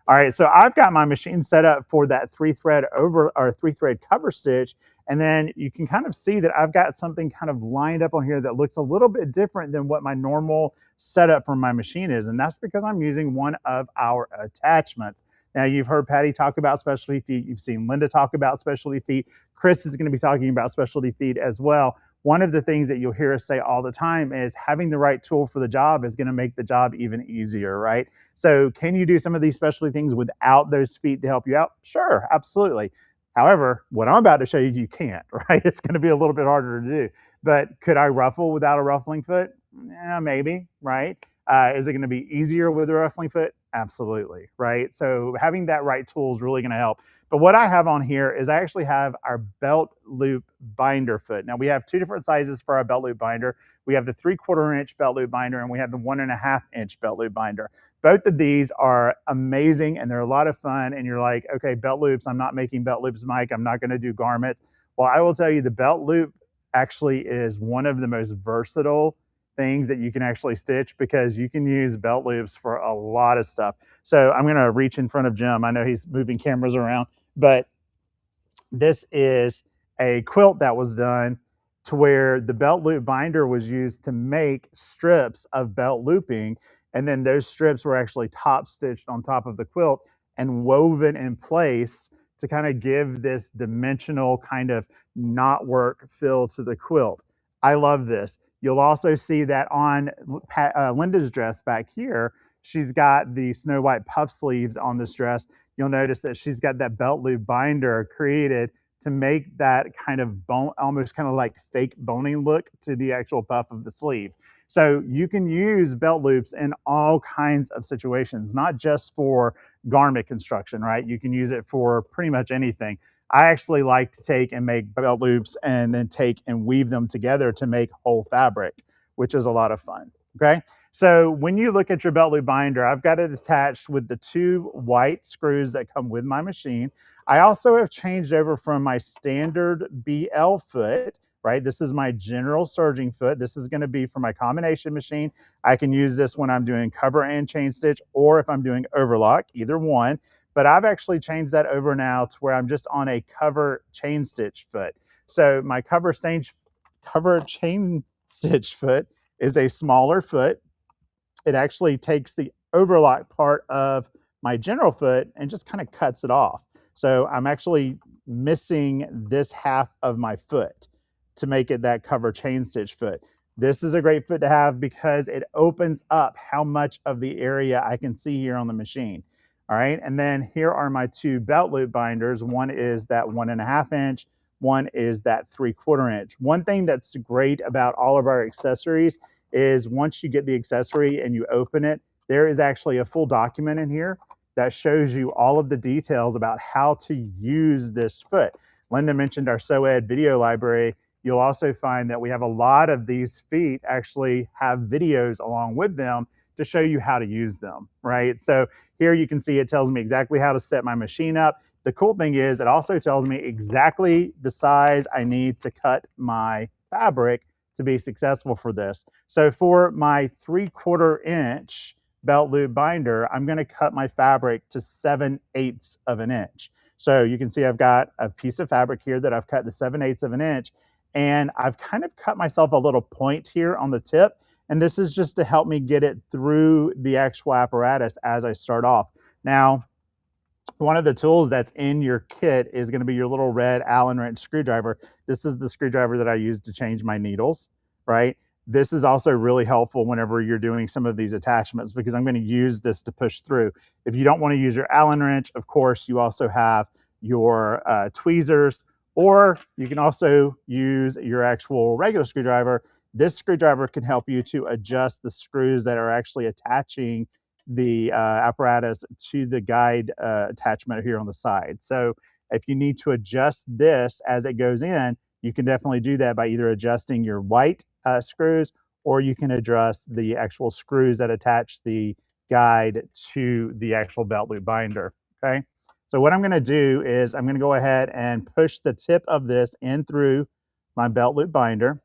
Speaker 4: All right, so I've got my machine set up for that 3-thread cover stitch. And then you can kind of see that I've got something kind of lined up on here that looks a little bit different than what my normal setup for my machine is. And that's because I'm using one of our attachments. Now, you've heard Patty talk about specialty feet. You've seen Linda talk about specialty feet. Chris is going to be talking about specialty feet as well. One of the things that you'll hear us say all the time is having the right tool for the job is going to make the job even easier, right? So can you do some of these specialty things without those feet to help you out? Sure, absolutely. However, what I'm about to show you, you can't, right? It's going to be a little bit harder to do. But could I ruffle without a ruffling foot? Yeah, maybe, right? Is it going to be easier with a ruffling foot? Absolutely, right? So having that right tool is really going to help. But what I have on here is I actually have our belt loop binder foot. Now we have two different sizes for our belt loop binder. We have the 3/4 inch belt loop binder and we have the 1.5 inch belt loop binder. Both of these are amazing and they're a lot of fun. And you're like, okay, belt loops, I'm not making belt loops, Mike. I'm not going to do garments. Well, I will tell you the belt loop actually is one of the most versatile things that you can actually stitch because you can use belt loops for a lot of stuff. So I'm going to reach in front of Jim. I know he's moving cameras around, but this is a quilt that was done to where the belt loop binder was used to make strips of belt looping. And then those strips were actually top stitched on top of the quilt and woven in place to kind of give this dimensional kind of knotwork feel to the quilt. I love this. You'll also see that on Linda's dress back here, she's got the Snow White puff sleeves on this dress. You'll notice that she's got that belt loop binder created to make that kind of bone, almost kind of like fake boning look to the actual puff of the sleeve. So you can use belt loops in all kinds of situations, not just for garment construction, right? You can use it for pretty much anything. I actually like to take and make belt loops and then take and weave them together to make whole fabric, which is a lot of fun, okay? So when you look at your belt loop binder, I've got it attached with the 2 white screws that come with my machine. I also have changed over from my standard BL foot, right? This is my general serging foot. This is gonna be for my combination machine. I can use this when I'm doing cover and chain stitch, or if I'm doing overlock, either one. But I've actually changed that over now to where I'm just on a cover chain stitch foot. So my cover chain stitch foot is a smaller foot. It actually takes the overlock part of my general foot and just kind of cuts it off. So I'm actually missing this half of my foot to make it that cover chain stitch foot. This is a great foot to have because it opens up how much of the area I can see here on the machine. All right, and then here are my 2 belt loop binders. One is that 1.5 inch, one is that 3/4 inch. One thing that's great about all of our accessories is once you get the accessory and you open it, there is actually a full document in here that shows you all of the details about how to use this foot. Linda mentioned our SOED video library. You'll also find that we have a lot of these feet actually have videos along with them to show you how to use them, right? So here you can see it tells me exactly how to set my machine up. The cool thing is it also tells me exactly the size I need to cut my fabric to be successful for this. So for my 3/4 inch belt loop binder, I'm going to cut my fabric to 7/8 of an inch. So you can see I've got a piece of fabric here that I've cut to 7/8 of an inch, and I've kind of cut myself a little point here on the tip. And this is just to help me get it through the actual apparatus as I start off. Now, one of the tools that's in your kit is going to be your little red Allen wrench screwdriver. This is the screwdriver that I use to change my needles, right? This is also really helpful whenever you're doing some of these attachments, because I'm going to use this to push through. If you don't want to use your Allen wrench, of course, you also have your tweezers, or you can also use your actual regular screwdriver. This screwdriver can help you to adjust the screws that are actually attaching the apparatus to the guide attachment here on the side. So if you need to adjust this as it goes in, you can definitely do that by either adjusting your white screws, or you can adjust the actual screws that attach the guide to the actual belt loop binder, okay? So what I'm gonna do is I'm gonna go ahead and push the tip of this in through my belt loop binder.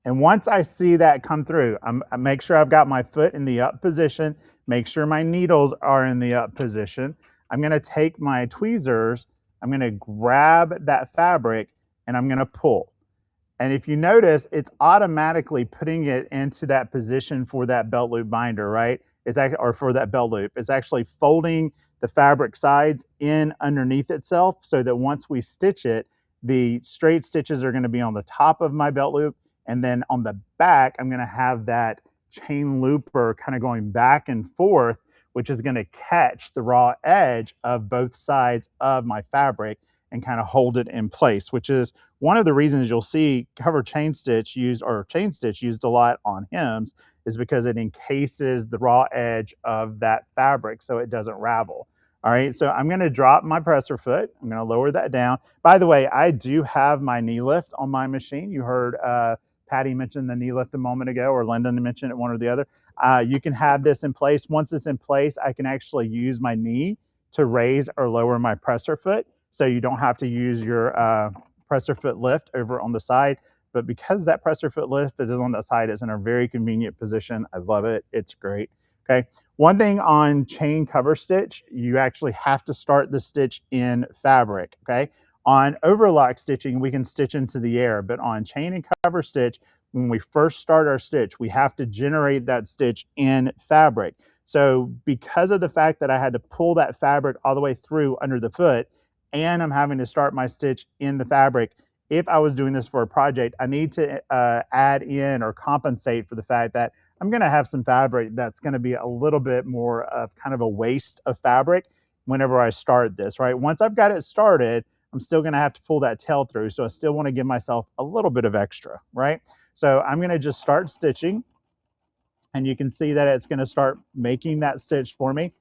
Speaker 4: And once I see that come through, I make sure I've got my foot in the up position, make sure my needles are in the up position. I'm gonna take my tweezers, I'm gonna grab that fabric, and I'm gonna pull. And if you notice, it's automatically putting it into that position for that belt loop binder, right? Or for that belt loop. It's actually folding the fabric sides in underneath itself, so that once we stitch it, the straight stitches are gonna be on the top of my belt loop, and then on the back, I'm gonna have that chain looper kind of going back and forth, which is gonna catch the raw edge of both sides of my fabric and kind of hold it in place, which is one of the reasons you'll see cover chain stitch used, or chain stitch used a lot on hems, is because it encases the raw edge of that fabric so it doesn't ravel. All right, so I'm gonna drop my presser foot. I'm gonna lower that down. By the way, I do have my knee lift on my machine. You heard Patty mentioned the knee lift a moment ago, or Lyndon mentioned it, one or the other. You can have this in place. Once it's in place, I can actually use my knee to raise or lower my presser foot. So you don't have to use your presser foot lift over on the side. But because that presser foot lift that is on that side is in a very convenient position, I love it. It's great. Okay. One thing on chain cover stitch, you actually have to start the stitch in fabric. Okay. On overlock stitching, we can stitch into the air, but on chain and cover stitch, when we first start our stitch, we have to generate that stitch in fabric. So because of the fact that I had to pull that fabric all the way through under the foot, and I'm having to start my stitch in the fabric, if I was doing this for a project, I need to add in or compensate for the fact that I'm gonna have some fabric that's gonna be a little bit more of kind of a waste of fabric whenever I start this, right? Once I've got it started, I'm still gonna have to pull that tail through. So I still wanna give myself a little bit of extra, right? So I'm gonna just start stitching, and you can see that it's gonna start making that stitch for me.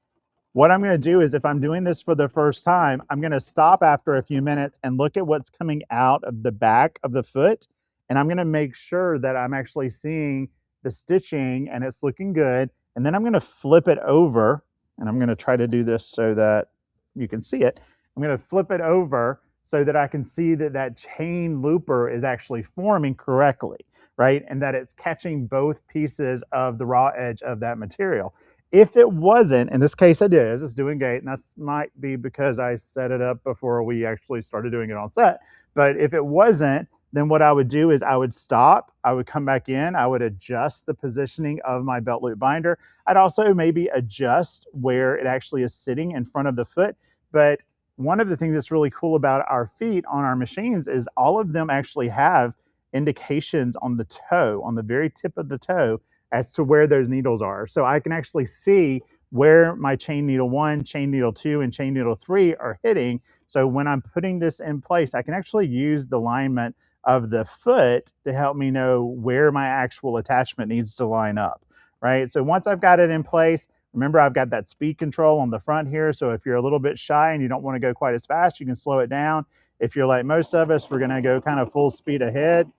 Speaker 4: What I'm gonna do is, if I'm doing this for the first time, I'm gonna stop after a few minutes and look at what's coming out of the back of the foot. And I'm gonna make sure that I'm actually seeing the stitching and it's looking good. And then I'm gonna flip it over, and I'm gonna try to do this so that you can see it. I'm gonna flip it over so that I can see that that chain looper is actually forming correctly, right? And that it's catching both pieces of the raw edge of that material. If it wasn't, in this case it is, it's doing great, and that might be because I set it up before we actually started doing it on set. But if it wasn't, then what I would do is I would stop, I would come back in, I would adjust the positioning of my belt loop binder. I'd also maybe adjust where it actually is sitting in front of the foot. But one of the things that's really cool about our feet on our machines is all of them actually have indications on the toe, on the very tip of the toe, as to where those needles are. So I can actually see where my chain needle 1, chain needle 2, and chain needle 3 are hitting. So when I'm putting this in place, I can actually use the alignment of the foot to help me know where my actual attachment needs to line up, right? So once I've got it in place, remember I've got that speed control on the front here. So if you're a little bit shy and you don't want to go quite as fast, you can slow it down. If you're like most of us, we're gonna go kind of full speed ahead.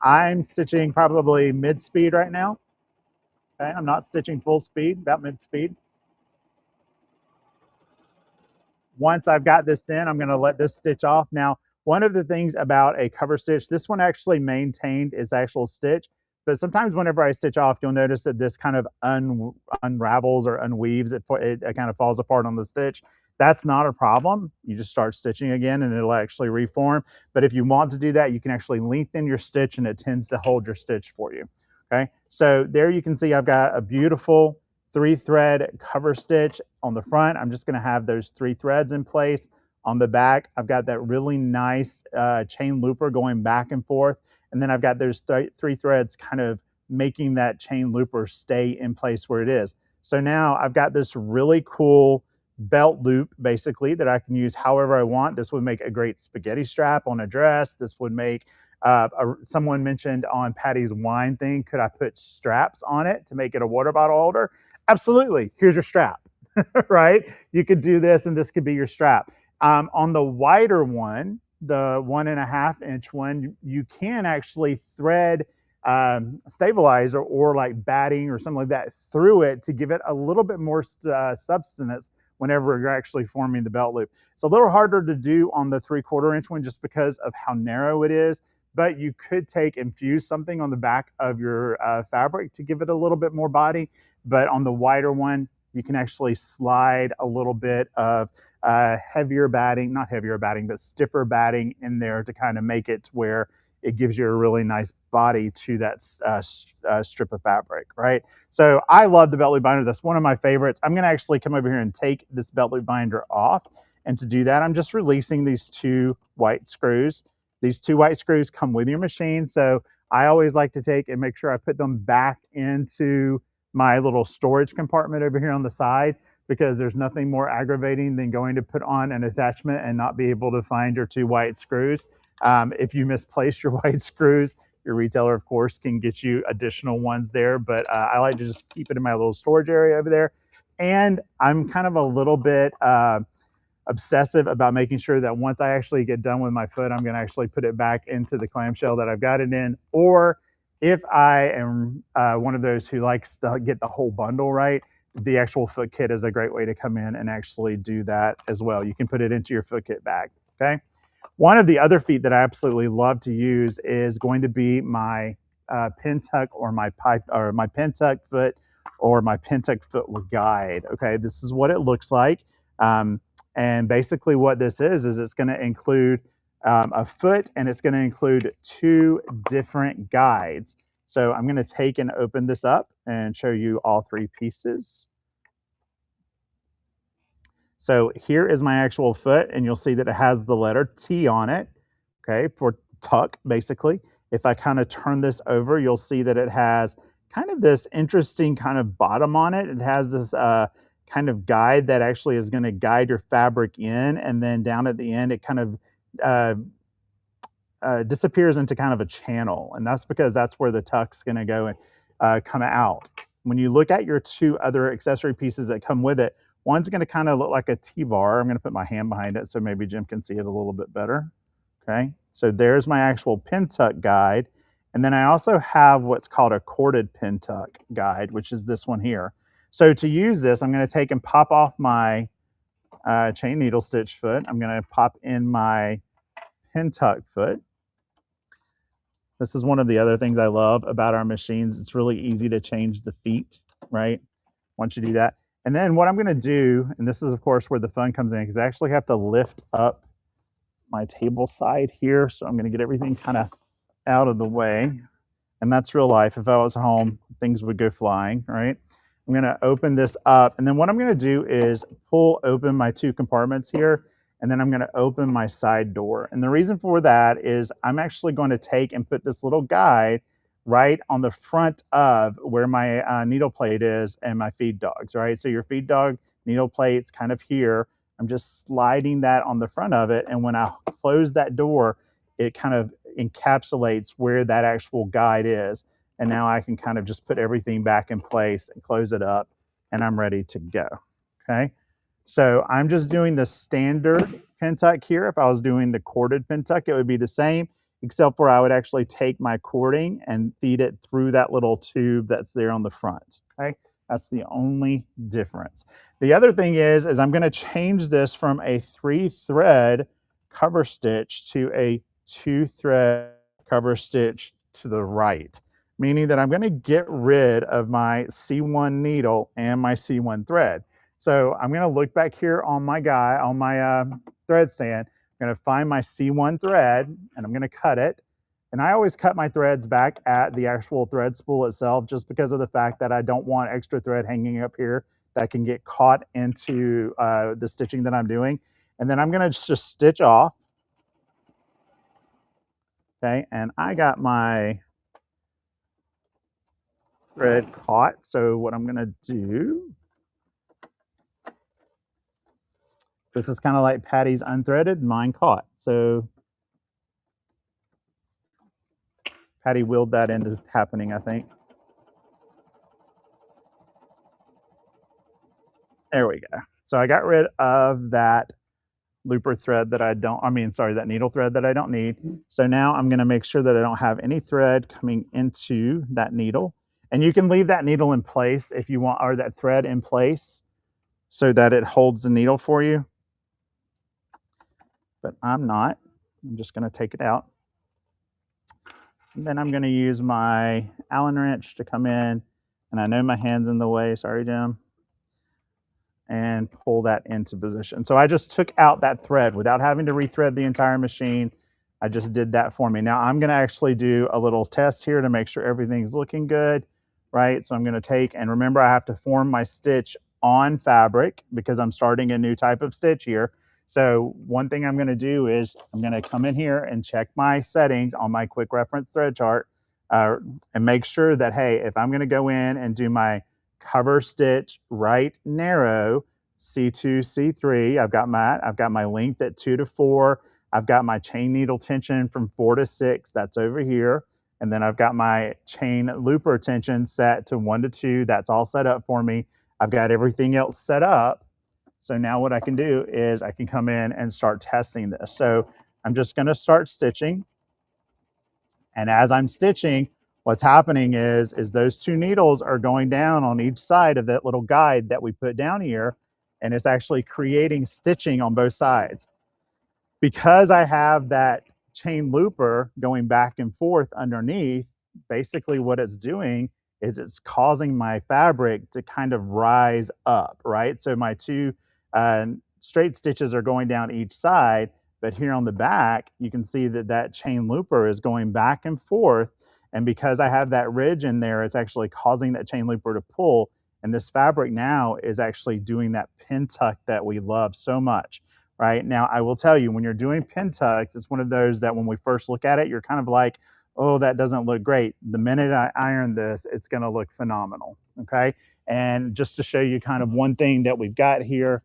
Speaker 4: I'm stitching probably mid-speed right now. Okay, I'm not stitching full speed, about mid-speed. Once I've got this in, I'm gonna let this stitch off. Now, one of the things about a cover stitch, this one actually maintained its actual stitch, But sometimes whenever I stitch off, you'll notice that this kind of unravels or unweaves. It kind of falls apart on the stitch. That's not a problem. You just start stitching again and it'll actually reform. But if you want to do that, you can actually lengthen your stitch and it tends to hold your stitch for you. Okay, so there you can see I've got a beautiful 3-thread cover stitch on the front. I'm just going to have those 3 threads in place. On the back, I've got that really nice chain looper going back and forth. And then I've got those 3 threads kind of making that chain looper stay in place where it is. So now I've got this really cool belt loop basically that I can use however I want. This would make a great spaghetti strap on a dress. This would make someone mentioned on Patty's wine thing, could I put straps on it to make it a water bottle holder? Absolutely. Here's your strap, right? You could do this and this could be your strap. On the wider one, the 1.5 inch one, you can actually thread stabilizer or like batting or something like that through it to give it a little bit more substance whenever you're actually forming the belt loop. It's a little harder to do on the 3/4 inch one just because of how narrow it is, but you could take and fuse something on the back of your fabric to give it a little bit more body. But on the wider one, you can actually slide a little bit of heavier batting, not heavier batting, but stiffer batting in there to kind of make it to where it gives you a really nice body to that strip of fabric, right? So I love the belt loop binder. That's one of my favorites. I'm going to actually come over here and take this belt loop binder off. And to do that, I'm just releasing these 2 white screws. These 2 white screws come with your machine. So I always like to take and make sure I put them back into my little storage compartment over here on the side, because there's nothing more aggravating than going to put on an attachment and not be able to find your 2 white screws. If you misplace your white screws, your retailer, of course, can get you additional ones there. But I like to just keep it in my little storage area over there. And I'm kind of a little bit obsessive about making sure that once I actually get done with my foot, I'm going to actually put it back into the clamshell that I've got it in. Or if I am one of those who likes to get the whole bundle right, the actual foot kit is a great way to come in and actually do that as well. You can put it into your foot kit bag, okay? One of the other feet that I absolutely love to use is going to be my pin tuck or my pin tuck foot or my pin tuck foot guide, okay? This is what it looks like. And basically what this is it's going to include a foot, and it's going to include 2 different guides. So I'm going to take and open this up and show you all 3 pieces. So here is my actual foot, and you'll see that it has the letter T on it, okay, for tuck, basically. If I kind of turn this over, you'll see that it has kind of this interesting kind of bottom on it. It has this kind of guide that actually is going to guide your fabric in, and then down at the end, it kind of disappears into kind of a channel, and that's because that's where the tuck's going to go and come out. When you look at your 2 other accessory pieces that come with it, one's going to kind of look like a T-bar. I'm going to put my hand behind it so maybe Jim can see it a little bit better. Okay, so there's my actual pin tuck guide, and then I also have what's called a corded pin tuck guide, which is this one here. So to use this, I'm going to take and pop off my chain needle stitch foot. I'm going to pop in my pin tuck foot. This is one of the other things I love about our machines. It's really easy to change the feet, right? Once you do that. And then what I'm going to do, and this is of course where the fun comes in, because I actually have to lift up my table side here. So I'm going to get everything kind of out of the way. And that's real life. If I was home, things would go flying, right? I'm going to open this up. And then what I'm going to do is pull open my 2 compartments here. And then I'm going to open my side door. And the reason for that is I'm actually going to take and put this little guide right on the front of where my needle plate is and my feed dogs, right? So your feed dog needle plate's kind of here. I'm just sliding that on the front of it. And when I close that door, it kind of encapsulates where that actual guide is. And now I can kind of just put everything back in place and close it up, and I'm ready to go, okay? So I'm just doing the standard pin tuck here. If I was doing the corded pin tuck, it would be the same, except for I would actually take my cording and feed it through that little tube that's there on the front, okay? That's the only difference. The other thing is I'm going to change this from a 3-thread cover stitch to a 2-thread cover stitch to the right. meaning that I'm going to get rid of my C1 needle and my C1 thread. So I'm going to look back here on my thread stand. I'm going to find my C1 thread and I'm going to cut it. And I always cut my threads back at the actual thread spool itself, just because of the fact that I don't want extra thread hanging up here that can get caught into the stitching that I'm doing. And then I'm going to just stitch off. Okay, and I got my thread caught. So what I'm going to do, this is kind of like Patty's unthreaded, mine caught. So Patty willed that into happening, I think. There we go. So I got rid of that looper thread that that needle thread that I don't need. So now I'm going to make sure that I don't have any thread coming into that needle. And you can leave that needle in place if you want, or that thread in place, so that it holds the needle for you. But I'm not. I'm just going to take it out. And then I'm going to use my Allen wrench to come in, and I know my hand's in the way, sorry, Jim, and pull that into position. So I just took out that thread without having to rethread the entire machine. I just did that for me. Now I'm going to actually do a little test here to make sure everything's looking good, right? So I'm going to take, and remember, I have to form my stitch on fabric because I'm starting a new type of stitch here. So one thing I'm going to do is I'm going to come in here and check my settings on my quick reference thread chart and make sure that, hey, if I'm going to go in and do my cover stitch right narrow C2 C3, I've got my length at 2 to 4, I've got my chain needle tension from 4 to 6, that's over here, and then I've got my chain looper tension set to 1 to 2, that's all set up for me. I've got everything else set up. So now what I can do is I can come in and start testing this. So I'm just going to start stitching, and as I'm stitching, what's happening is those two needles are going down on each side of that little guide that we put down here, and it's actually creating stitching on both sides. Because I have that chain looper going back and forth underneath, basically what it's doing is it's causing my fabric to kind of rise up, right? So my two straight stitches are going down each side, but here on the back, you can see that that chain looper is going back and forth. And because I have that ridge in there, it's actually causing that chain looper to pull. And this fabric now is actually doing that pin tuck that we love so much, right? Now, I will tell you, when you're doing pin tucks, it's one of those that when we first look at it, you're kind of like, oh, that doesn't look great. The minute I iron this, it's going to look phenomenal, okay? And just to show you kind of one thing that we've got here,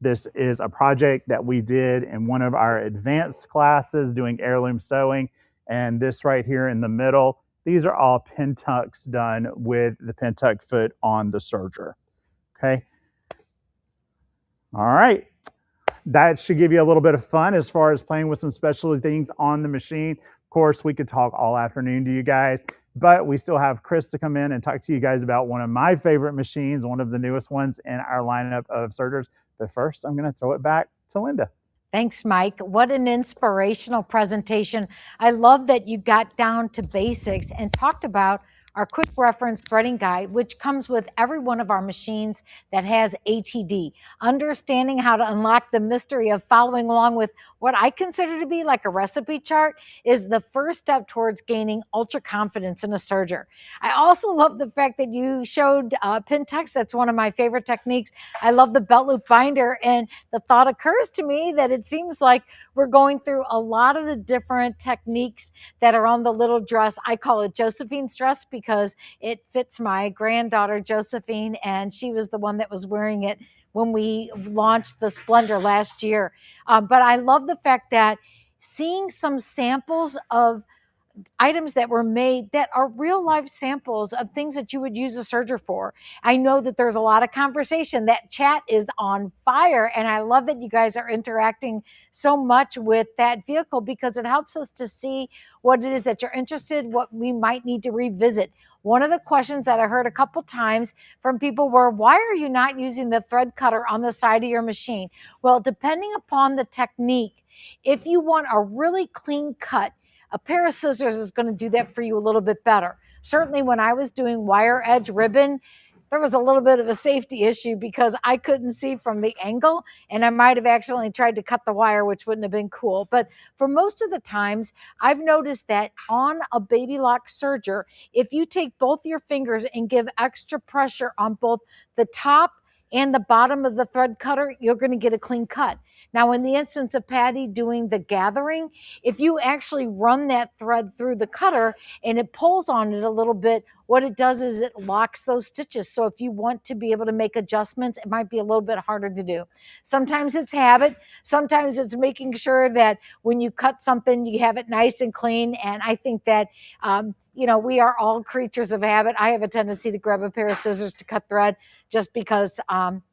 Speaker 4: this is a project that we did in one of our advanced classes doing heirloom sewing. And this right here in the middle, these are all pin tucks done with the pin tuck foot on the serger, okay? All right. That should give you a little bit of fun as far as playing with some specialty things on the machine. Of course, we could talk all afternoon to you guys, but we still have Chris to come in and talk to you guys about one of my favorite machines, one of the newest ones in our lineup of Sergers. But first, I'm going to throw it back to Linda.
Speaker 1: Thanks, Mike. What an inspirational presentation. I love that you got down to basics and talked about our quick reference threading guide, which comes with every one of our machines that has ATD. Understanding how to unlock the mystery of following along with what I consider to be like a recipe chart is the first step towards gaining ultra confidence in a serger. I also love the fact that you showed pin tucks. That's one of my favorite techniques. I love the belt loop binder, and the thought occurs to me that it seems like we're going through a lot of the different techniques that are on the little dress. I call it Josephine's dress because it fits my granddaughter Josephine, and she was the one that was wearing it when we launched the Splendor last year. But I love the fact that seeing some samples of items that were made that are real life samples of things that you would use a serger for. I know that there's a lot of conversation. That chat is on fire, and I love that you guys are interacting so much with that vehicle because it helps us to see what it is that you're interested, what we might need to revisit. One of the questions that I heard a couple times from people were, why are you not using the thread cutter on the side of your machine? Well, depending upon the technique, if you want a really clean cut, a pair of scissors is going to do that for you a little bit better. Certainly when I was doing wire edge ribbon, there was a little bit of a safety issue because I couldn't see from the angle, and I might have accidentally tried to cut the wire, which wouldn't have been cool. But for most of the times, I've noticed that on a baby lock serger, if you take both your fingers and give extra pressure on both the top and the bottom of the thread cutter, you're going to get a clean cut. Now, in the instance of Patty doing the gathering, if you actually run that thread through the cutter and it pulls on it a little bit, what it does is it locks those stitches. So if you want to be able to make adjustments, it might be a little bit harder to do. Sometimes it's habit. Sometimes it's making sure that when you cut something, you have it nice and clean. And I think that, you know, we are all creatures of habit. I have a tendency to grab a pair of scissors to cut thread just because I'm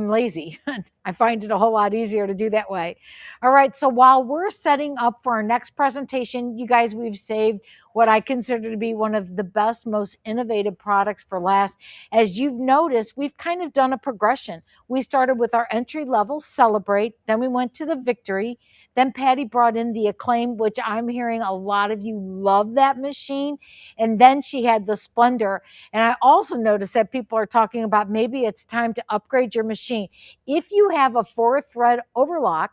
Speaker 1: lazy. I find it a whole lot easier to do that way. All right, so while we're setting up for our next presentation, you guys, we've saved what I consider to be one of the best, most innovative products for last. As you've noticed, we've kind of done a progression. We started with our entry level Celebrate, then we went to the Victory, then Patty brought in the Acclaim, which I'm hearing a lot of you love that machine, and then she had the Splendor. And I also noticed that people are talking about maybe it's time to upgrade your machine. If you have a 4-thread overlock,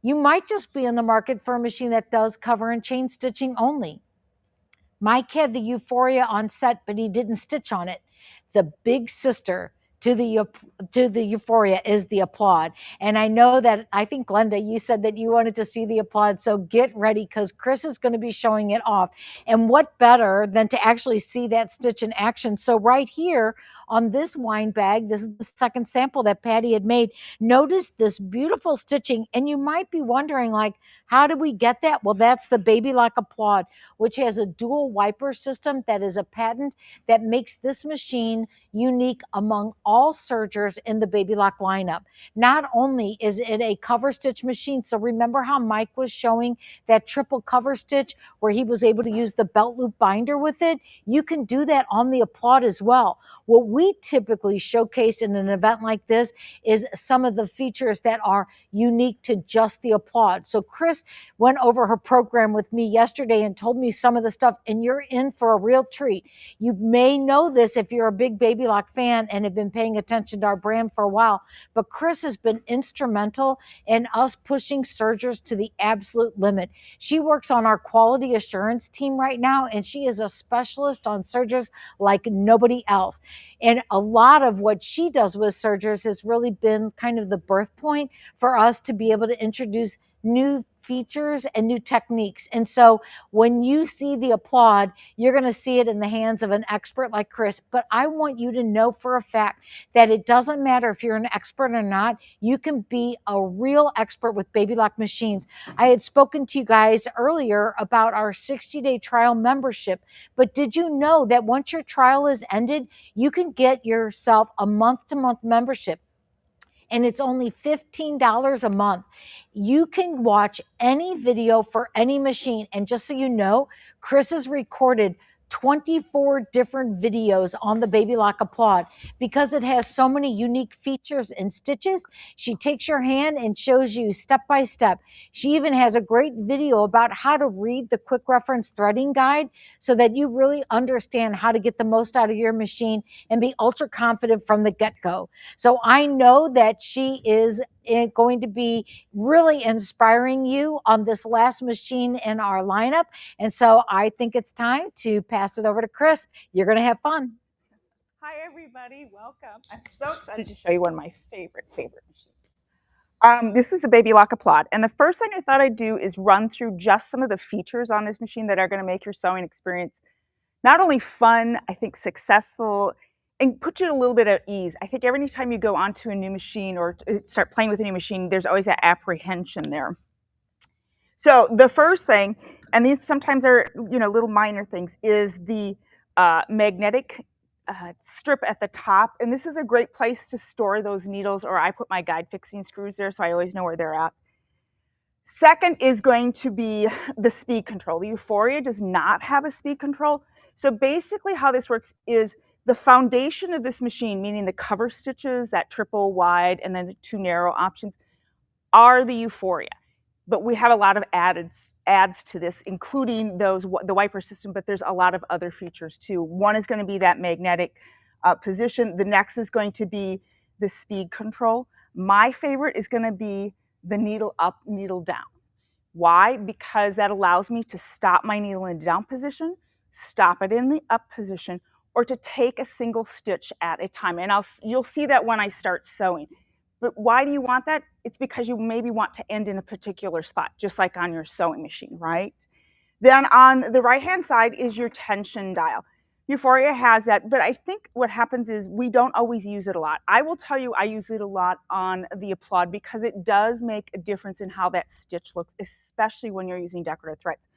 Speaker 1: you might just be in the market for a machine that does cover and chain stitching only. Mike had the Euphoria on set, but he didn't stitch on it. The big sister to the Euphoria is the Applaud. And I know that, I think, Glenda, you said that you wanted to see the Applaud. So get ready, because Chris is going to be showing it off. And what better than to actually see that stitch in action? So right here on this wine bag, this is the second sample that Patty had made. Notice this beautiful stitching. And you might be wondering, like, how did we get that? Well, that's the Baby Lock Applaud, which has a dual wiper system that is a patent that makes this machine unique among all sergers in the Baby Lock lineup. Not only is it a cover stitch machine, so remember how Mike was showing that triple cover stitch where he was able to use the belt loop binder with it? You can do that on the Applaud as well. What we typically showcase in an event like this is some of the features that are unique to just the Applaud. So Chris went over her program with me yesterday and told me some of the stuff, and you're in for a real treat. You may know this if you're a big Baby Lock fan and have been paying attention to our brand for a while, but Chris has been instrumental in us pushing sergers to the absolute limit. She works on our quality assurance team right now, and she is a specialist on sergers like nobody else. And a lot of what she does with sergers has really been kind of the birth point for us to be able to introduce new features and new techniques. And so when you see the Applaud, you're going to see it in the hands of an expert like Chris. But I want you to know for a fact that it doesn't matter if you're an expert or not. You can be a real expert with Baby Lock machines. I had spoken to you guys earlier about our 60-day trial membership, but did you know that once your trial is ended, you can get yourself a month-to-month membership? And it's only $15 a month. You can watch any video for any machine. And just so you know, Chris has recorded 24 different videos on the Baby Lock Applaud because it has so many unique features and stitches. She takes your hand and shows you step by step. She even has a great video about how to read the quick reference threading guide so that you really understand how to get the most out of your machine and be ultra confident from the get-go. So I know that she is going to be really inspiring you on this last machine in our lineup. And so I think it's time to pass it over to Chris. You're going to have fun.
Speaker 5: Hi, everybody. Welcome. I'm so excited to show you one of my favorite machines. This is a Baby Lock Applaud. And the first thing I thought I'd do is run through just some of the features on this machine that are going to make your sewing experience not only fun, I think successful, and put you a little bit at ease. I think every time you go onto a new machine or start playing with a new machine, there's always that apprehension there. So the first thing, and these sometimes are little minor things, is the magnetic strip at the top. And this is a great place to store those needles, or I put my guide fixing screws there so I always know where they're at. Second is going to be the speed control. The Euphoria does not have a speed control. So basically how this works is the foundation of this machine, meaning the cover stitches, that triple wide and then the 2 narrow options, are the Euphoria. but we have a lot of adds to this, including the wiper system, but there's a lot of other features too. One is going to be that magnetic position. The next is going to be the speed control. My favorite is going to be the needle up, needle down. Why? Because that allows me to stop my needle in the down position, stop it in the up position, or to take a single stitch at a time. And you'll see that when I start sewing. But why do you want that? It's because you maybe want to end in a particular spot, just like on your sewing machine, right? Then on the right-hand side is your tension dial. Euphoria has that, but I think what happens is we don't always use it a lot. I will tell you I use it a lot on the Applaud because it does make a difference in how that stitch looks, especially when you're using decorative threads.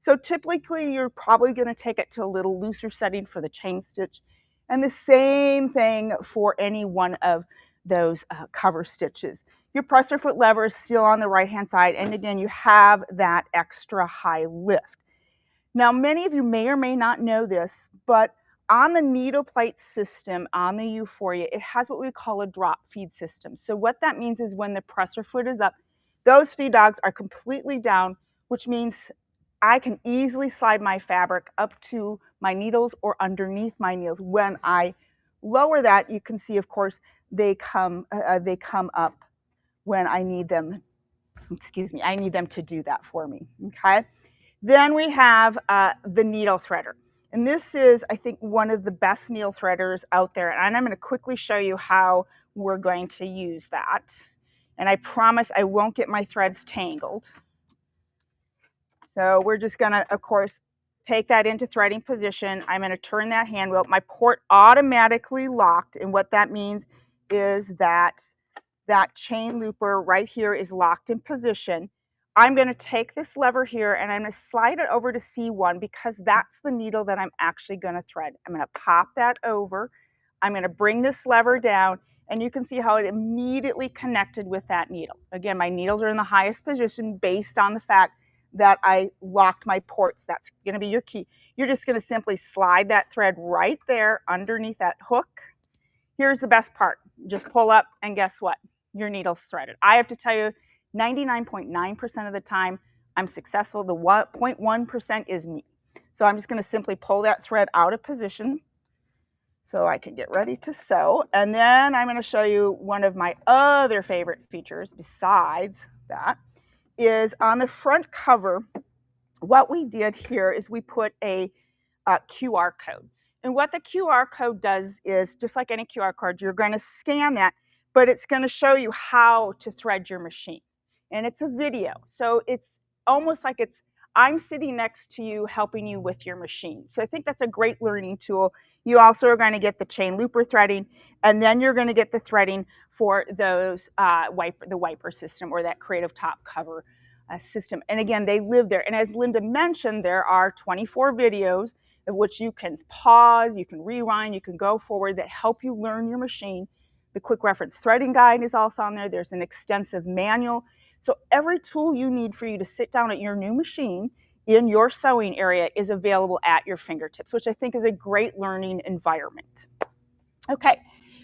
Speaker 5: So typically you're probably going to take it to a little looser setting for the chain stitch, and the same thing for any one of those cover stitches. Your presser foot lever is still on the right-hand side, and again, you have that extra high lift. Now, many of you may or may not know this, but on the needle plate system, on the Euphoria, it has what we call a drop feed system. So what that means is when the presser foot is up, those feed dogs are completely down, which means I can easily slide my fabric up to my needles or underneath my needles. When I lower that, you can see, of course, they come up when I need them. Excuse me, I need them to do that for me, okay? Then we have the needle threader. And this is, I think, one of the best needle threaders out there. And I'm going to quickly show you how we're going to use that. And I promise I won't get my threads tangled. So we're just going to, of course, take that into threading position. I'm going to turn that hand wheel. My port automatically locked. And what that means is that that chain looper right here is locked in position. I'm going to take this lever here and I'm going to slide it over to C1 because that's the needle that I'm actually going to thread. I'm going to pop that over. I'm going to bring this lever down, and you can see how it immediately connected with that needle. Again, my needles are in the highest position based on the fact that I locked my ports. That's going to be your key. You're just going to simply slide that thread right there underneath that hook. Here's the best part. Just pull up and guess what? Your needle's threaded. I have to tell you, 99.9% of the time, I'm successful. The 0.1% is me. So I'm just going to simply pull that thread out of position so I can get ready to sew. And then I'm going to show you one of my other favorite features besides that is on the front cover. What we did here is we put a QR code. And what the QR code does is, just like any QR code, you're going to scan that, but it's going to show you how to thread your machine. And it's a video. So it's almost like I'm sitting next to you helping you with your machine. So I think that's a great learning tool. You also are going to get the chain looper threading, and then you're going to get the threading for those the wiper system or that creative top cover system. And again, they live there. And as Linda mentioned, there are 24 videos of which you can pause, you can rewind, you can go forward that help you learn your machine. The quick reference threading guide is also on there. There's an extensive manual. So every tool you need for you to sit down at your new machine in your sewing area is available at your fingertips, which I think is a great learning environment. Okay,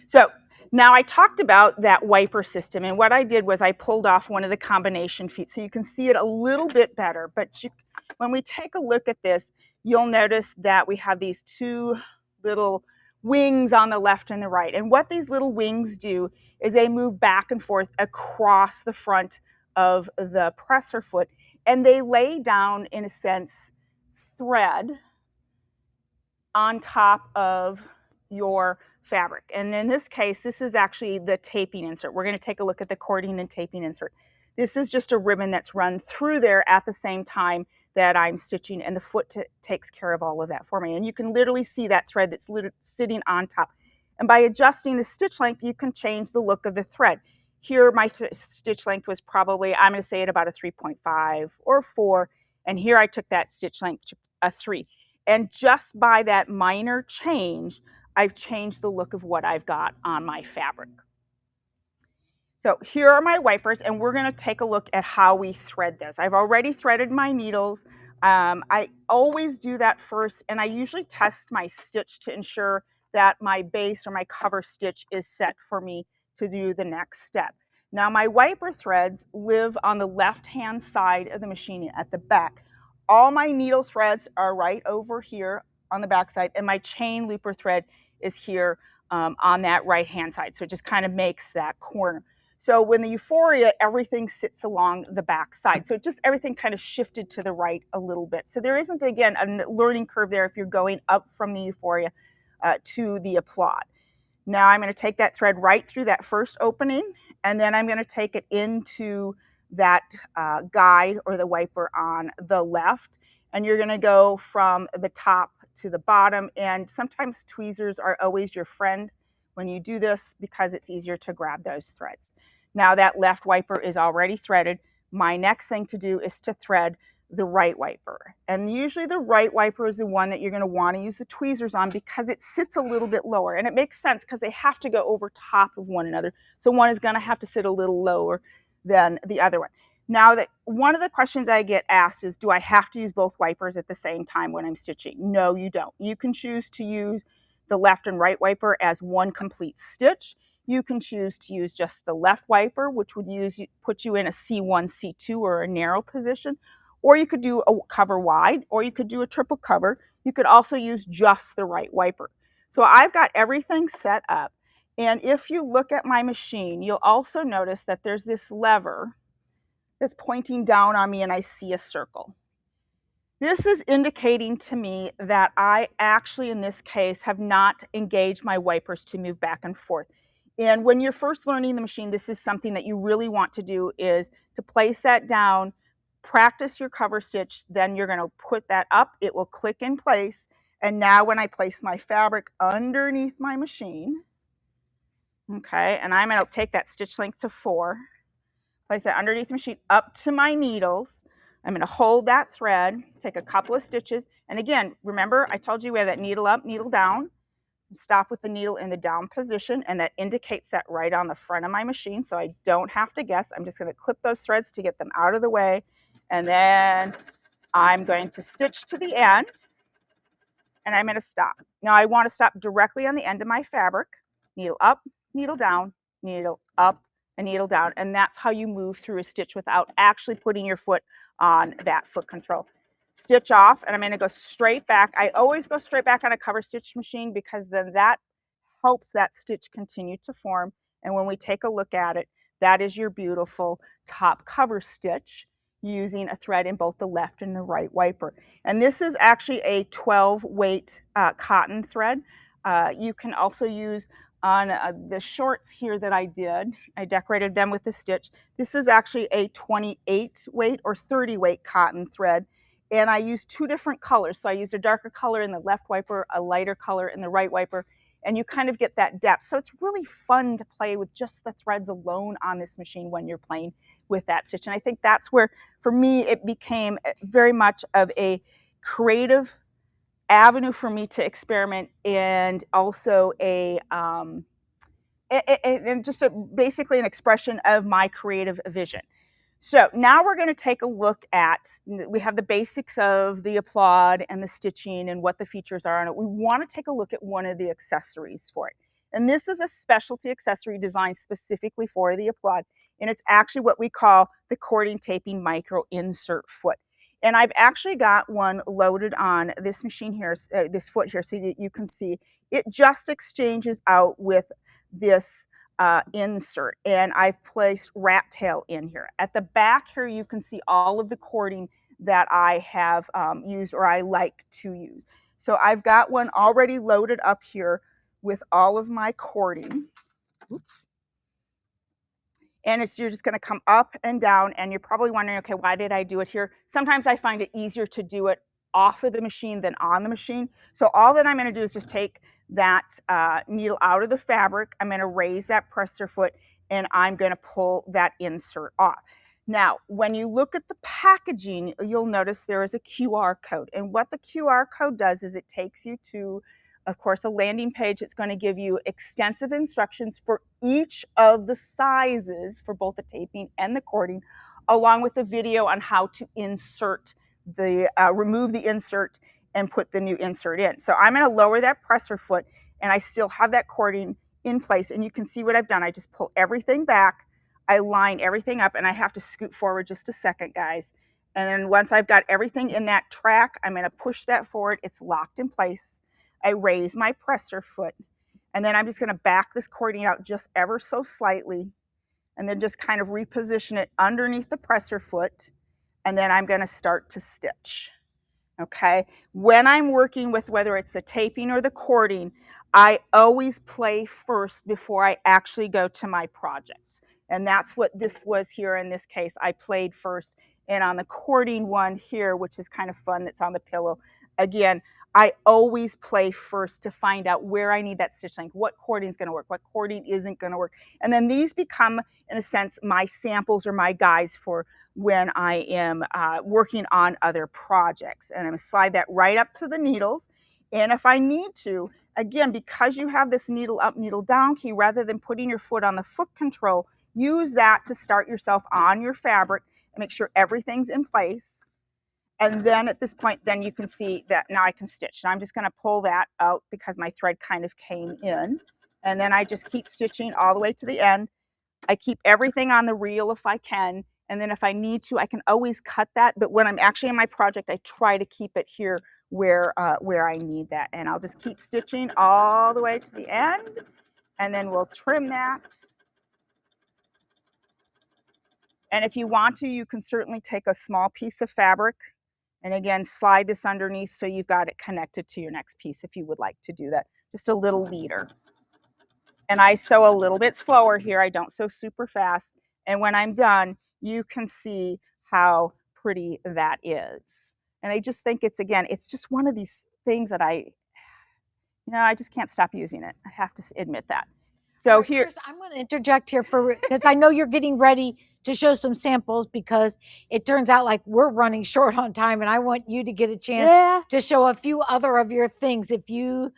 Speaker 5: so now I talked about that wiper system, and what I did was I pulled off one of the combination feet so you can see it a little bit better. But when we take a look at this, you'll notice that we have these two little wings on the left and the right. And what these little wings do is they move back and forth across the front of the presser foot, and they lay down, in a sense, thread on top of your fabric. And in this case, this is actually the taping insert. We're going to take a look at the cording and taping insert. This is just a ribbon that's run through there at the same time that I'm stitching, and the foot takes care of all of that for me. And you can literally see that thread that's sitting on top. And by adjusting the stitch length, you can change the look of the thread. Here, my stitch length was probably, I'm going to say, at about a 3.5 or 4. And here I took that stitch length to a 3. And just by that minor change, I've changed the look of what I've got on my fabric. So here are my wipers, and we're going to take a look at how we thread this. I've already threaded my needles. I always do that first, and I usually test my stitch to ensure that my base or my cover stitch is set for me to do the next step. Now my wiper threads live on the left-hand side of the machine at the back. All my needle threads are right over here on the back side, and my chain looper thread is here on that right-hand side. So it just kind of makes that corner. So when the Euphoria, everything sits along the back side. So just everything kind of shifted to the right a little bit. So there isn't, again, a learning curve there if you're going up from the Euphoria to the Applaud. Now I'm going to take that thread right through that first opening, and then I'm going to take it into that guide or the wiper on the left. And you're going to go from the top to the bottom. And sometimes tweezers are always your friend when you do this because it's easier to grab those threads. Now that left wiper is already threaded. My next thing to do is to thread the right wiper. And usually the right wiper is the one that you're going to want to use the tweezers on because it sits a little bit lower. And it makes sense because they have to go over top of one another. So one is going to have to sit a little lower than the other one. Now, that one of the questions I get asked is, do I have to use both wipers at the same time when I'm stitching? No, you don't. You can choose to use the left and right wiper as one complete stitch. You can choose to use just the left wiper, which would put you in a C1, C2, or a narrow position. Or you could do a cover wide, or you could do a triple cover. You could also use just the right wiper. So I've got everything set up. And if you look at my machine, you'll also notice that there's this lever that's pointing down on me and I see a circle. This is indicating to me that I actually, in this case, have not engaged my wipers to move back and forth. And when you're first learning the machine, this is something that you really want to do, is to place that down, practice your cover stitch, then you're going to put that up, it will click in place. And now when I place my fabric underneath my machine, okay, and I'm going to take that stitch length to 4, place that underneath the machine up to my needles. I'm going to hold that thread, take a couple of stitches. And again, remember I told you we have that needle up, needle down. Stop with the needle in the down position, and that indicates that right on the front of my machine, so I don't have to guess. I'm just going to clip those threads to get them out of the way, and then I'm going to stitch to the end, and I'm going to stop. Now I want to stop directly on the end of my fabric. Needle up, needle down, needle up, a needle down, and that's how you move through a stitch without actually putting your foot on that foot control. Stitch off, and I'm going to go straight back. I always go straight back on a cover stitch machine because then that helps that stitch continue to form. And when we take a look at it, that is your beautiful top cover stitch using a thread in both the left and the right wiper. And this is actually a 12 weight cotton thread. You can also use on the shorts here that I did, I decorated them with a stitch. This is actually a 28 weight or 30 weight cotton thread. And I used 2 different colors. So I used a darker color in the left wiper, a lighter color in the right wiper, and you kind of get that depth. So it's really fun to play with just the threads alone on this machine when you're playing with that stitch. And I think that's where, for me, it became very much of a creative avenue for me to experiment, and also basically an expression of my creative vision. So now we're going to take a look at, we have the basics of the Applaud and the stitching and what the features are on it. We want to take a look at one of the accessories for it. And this is a specialty accessory designed specifically for the Applaud. And it's actually what we call the cording taping micro insert foot. And I've actually got one loaded on this machine here, this foot here, so that you can see it just exchanges out with this insert. And I've placed rat tail in here. At the back here, you can see all of the cording that I have used, or I like to use. So I've got one already loaded up here with all of my cording. Oops. And you're just going to come up and down, and you're probably wondering, okay, why did I do it here? Sometimes I find it easier to do it off of the machine than on the machine. So all that I'm going to do is just take that needle out of the fabric. I'm going to raise that presser foot, and I'm going to pull that insert off. Now, when you look at the packaging, you'll notice there is a QR code. And what the QR code does is it takes you to, of course, a landing page. It's going to give you extensive instructions for each of the sizes for both the taping and the cording, along with a video on how to insert the, remove the insert and put the new insert in. So I'm going to lower that presser foot, and I still have that cording in place. And you can see what I've done. I just pull everything back. I line everything up, and I have to scoot forward just a second, guys. And then once I've got everything in that track, I'm going to push that forward. It's locked in place. I raise my presser foot, and then I'm just going to back this cording out just ever so slightly, and then just kind of reposition it underneath the presser foot, and then I'm going to start to stitch. Okay, when I'm working with whether it's the taping or the cording, I always play first before I actually go to my project. And that's what this was here in this case. I played first. And on the cording one here, which is kind of fun, that's on the pillow, again, I always play first to find out where I need that stitch length, what cording is going to work, what cording isn't going to work. And then these become, in a sense, my samples or my guides for when I am working on other projects. And I'm going to slide that right up to the needles. And if I need to, again, because you have this needle up, needle down key, rather than putting your foot on the foot control, use that to start yourself on your fabric and make sure everything's in place. And then at this point, then you can see that now I can stitch. Now I'm just going to pull that out because my thread kind of came in. And then I just keep stitching all the way to the end. I keep everything on the reel if I can. And then if I need to, I can always cut that. But when I'm actually in my project, I try to keep it here where I need that. And I'll just keep stitching all the way to the end. And then we'll trim that. And if you want to, you can certainly take a small piece of fabric and again, slide this underneath so you've got it connected to your next piece if you would like to do that. Just a little leader. And I sew a little bit slower here. I don't sew super fast. And when I'm done, you can see how pretty that is. And I just think it's, again, it's just one of these things that I just can't stop using it. I have to admit that. So here,
Speaker 1: Chris, I'm going to interject here because I know you're getting ready to show some samples because it turns out like we're running short on time, and I want you to get a chance to show a few other of your things if you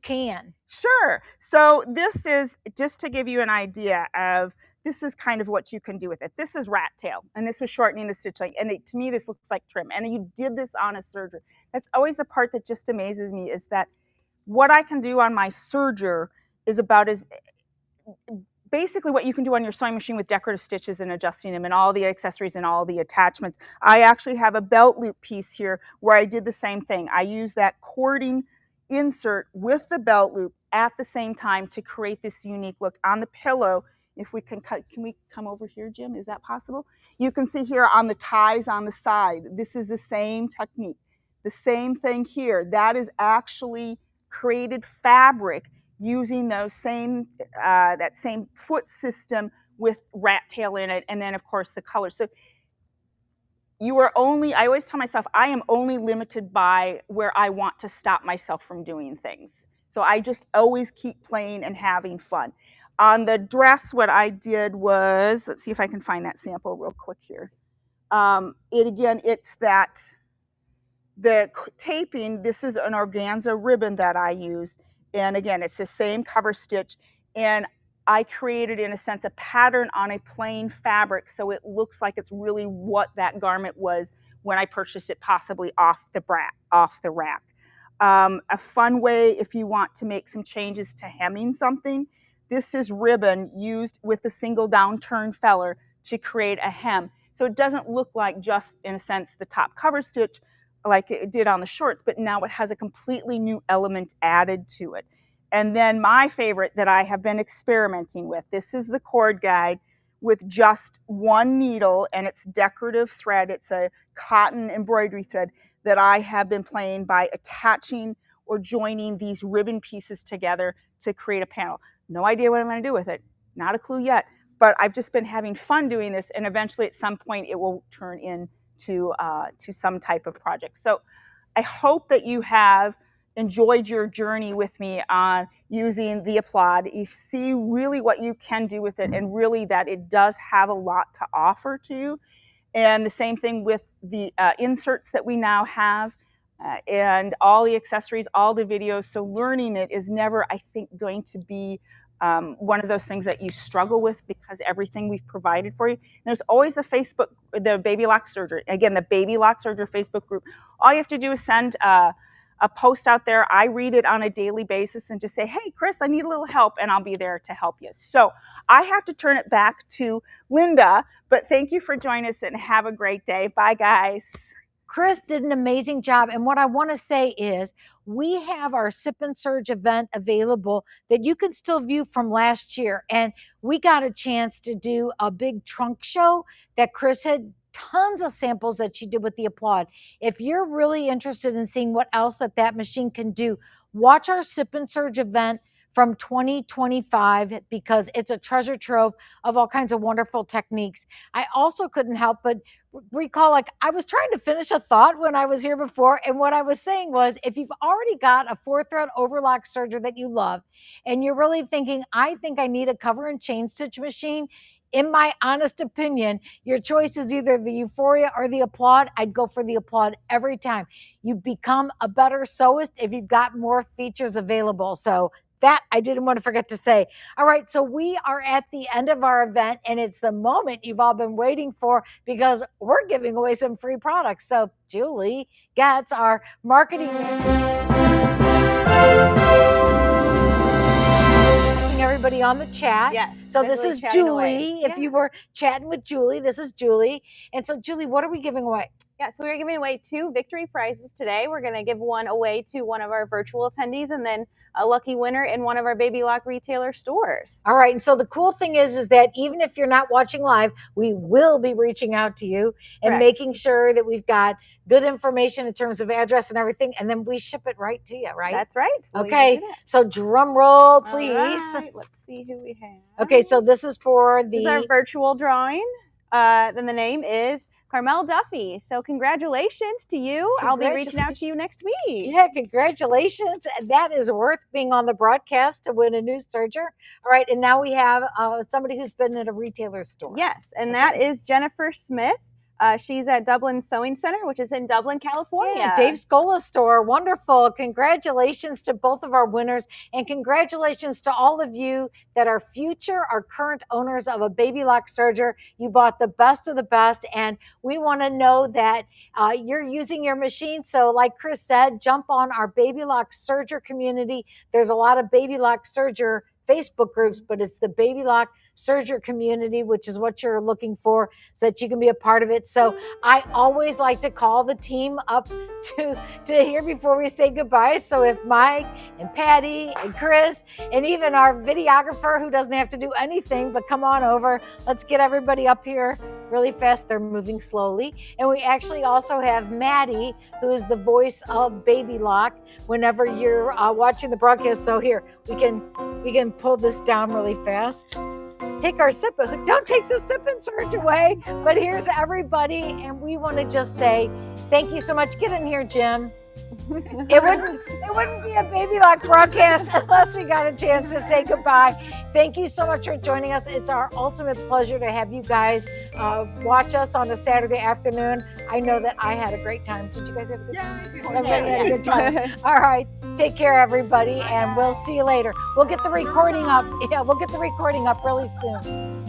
Speaker 1: can.
Speaker 5: Sure. So this is just to give you an idea of, this is kind of what you can do with it. This is rat tail, and this was shortening the stitch length. And to me, this looks like trim. And you did this on a serger. That's always the part that just amazes me, is that what I can do on my serger is about as basically what you can do on your sewing machine with decorative stitches and adjusting them and all the accessories and all the attachments. I actually have a belt loop piece here where I did the same thing. I used that cording insert with the belt loop at the same time to create this unique look on the pillow. If we can we come over here, Jim? Is that possible? You can see here on the ties on the side, this is the same technique. The same thing here. That is actually created fabric using those same that same foot system with rat tail in it, and then of course the colors. So you are only, I always tell myself, I am only limited by where I want to stop myself from doing things. So I just always keep playing and having fun. On the dress, what I did was, let's see if I can find that sample real quick here. It's that, the taping, this is an organza ribbon that I used. And again, it's the same cover stitch. And I created, in a sense, a pattern on a plain fabric so it looks like it's really what that garment was when I purchased it, possibly off the rack. A fun way, if you want to make some changes to hemming something, this is ribbon used with a single down turn feller to create a hem. So it doesn't look like just, in a sense, the top cover stitch like it did on the shorts, but now it has a completely new element added to it. And then my favorite that I have been experimenting with, this is the cord guide with just one needle, and it's decorative thread. It's a cotton embroidery thread that I have been playing by attaching or joining these ribbon pieces together to create a panel. No idea what I'm going to do with it. Not a clue yet, but I've just been having fun doing this, and eventually at some point it will turn into to some type of project. So I hope that you have enjoyed your journey with me on using the Applaud. You see really what you can do with it, and really that it does have a lot to offer to you. And the same thing with the inserts that we now have, and all the accessories, all the videos. So learning it is never, I think, going to be one of those things that you struggle with, because everything we've provided for you. And there's always the Facebook, the Baby Lock Serger. Again, the Baby Lock Serger Facebook group. All you have to do is send a post out there. I read it on a daily basis and just say, hey, Chris, I need a little help, and I'll be there to help you. So I have to turn it back to Linda, but thank you for joining us and have a great day. Bye, guys.
Speaker 1: Chris did an amazing job. And what I want to say is we have our Sip N Serge event available that you can still view from last year. And we got a chance to do a big trunk show that Chris had tons of samples that she did with the Applaud. If you're really interested in seeing what else that machine can do, watch our Sip N Serge event from 2025 because it's a treasure trove of all kinds of wonderful techniques. I also couldn't help but recall, like, I was trying to finish a thought when I was here before, and what I was saying was, if you've already got a 4-thread overlock serger that you love and you're really thinking, I think I need a cover and chain stitch machine, in my honest opinion, your choice is either the Euphoria or the Applaud. I'd go for the Applaud every time. You become a better sewist if you've got more features available. So that I didn't want to forget to say. All right, so we are at the end of our event, and it's the moment you've all been waiting for because we're giving away some free products. So Julie gets our marketing. Everybody on the chat.
Speaker 6: Yes.
Speaker 1: So this is Julie. If you were chatting with Julie, this is Julie. And so Julie, what are we giving away?
Speaker 6: Yeah, so we're giving away 2 victory prizes today. We're going to give one away to one of our virtual attendees and then a lucky winner in one of our Baby Lock retailer stores.
Speaker 1: All right. And so the cool thing is that even if you're not watching live, we will be reaching out to you and making sure that we've got good information in terms of address and everything. And then we ship it right to you, right?
Speaker 6: That's right.
Speaker 1: Okay. So drum roll, please.
Speaker 6: All right. Let's see who we have.
Speaker 1: Okay. So this is for
Speaker 6: This is our virtual drawing. Then the name is Carmel Duffy. So congratulations to you. I'll be reaching out to you next week.
Speaker 1: Yeah, congratulations. That is worth being on the broadcast to win a new serger. All right, and now we have somebody who's been at a retailer store.
Speaker 6: Yes, and that is Jennifer Smith. She's at Dublin Sewing Center, which is in Dublin, California.
Speaker 1: Yeah, Dave Scola's store. Wonderful. Congratulations to both of our winners. And congratulations to all of you that are future or current owners of a Baby Lock serger. You bought the best of the best. And we want to know that you're using your machine. So like Chris said, jump on our Baby Lock serger community. There's a lot of Baby Lock serger Facebook groups, but it's the Baby Lock serger community, which is what you're looking for so that you can be a part of it. So I always like to call the team up to here before we say goodbye. So if Mike and Patty and Chris and even our videographer who doesn't have to do anything but come on over, let's get everybody up here really fast. They're moving slowly. And we actually also have Maddie, who is the voice of Baby Lock whenever you're watching the broadcast. So here, we can pull this down really fast. Take our sip. Don't take the Sip N Serge away. But here's everybody, and we want to just say thank you so much. Get in here, Jim. It wouldn't be a Baby Lock broadcast unless we got a chance to say goodbye. Thank you so much for joining us. It's our ultimate pleasure to have you guys watch us on a Saturday afternoon. I know that I had a great time. Did you guys have a good time? Everybody had a good time. All right. Take care, everybody, and we'll see you later. We'll get the recording up. Yeah, we'll get the recording up really soon.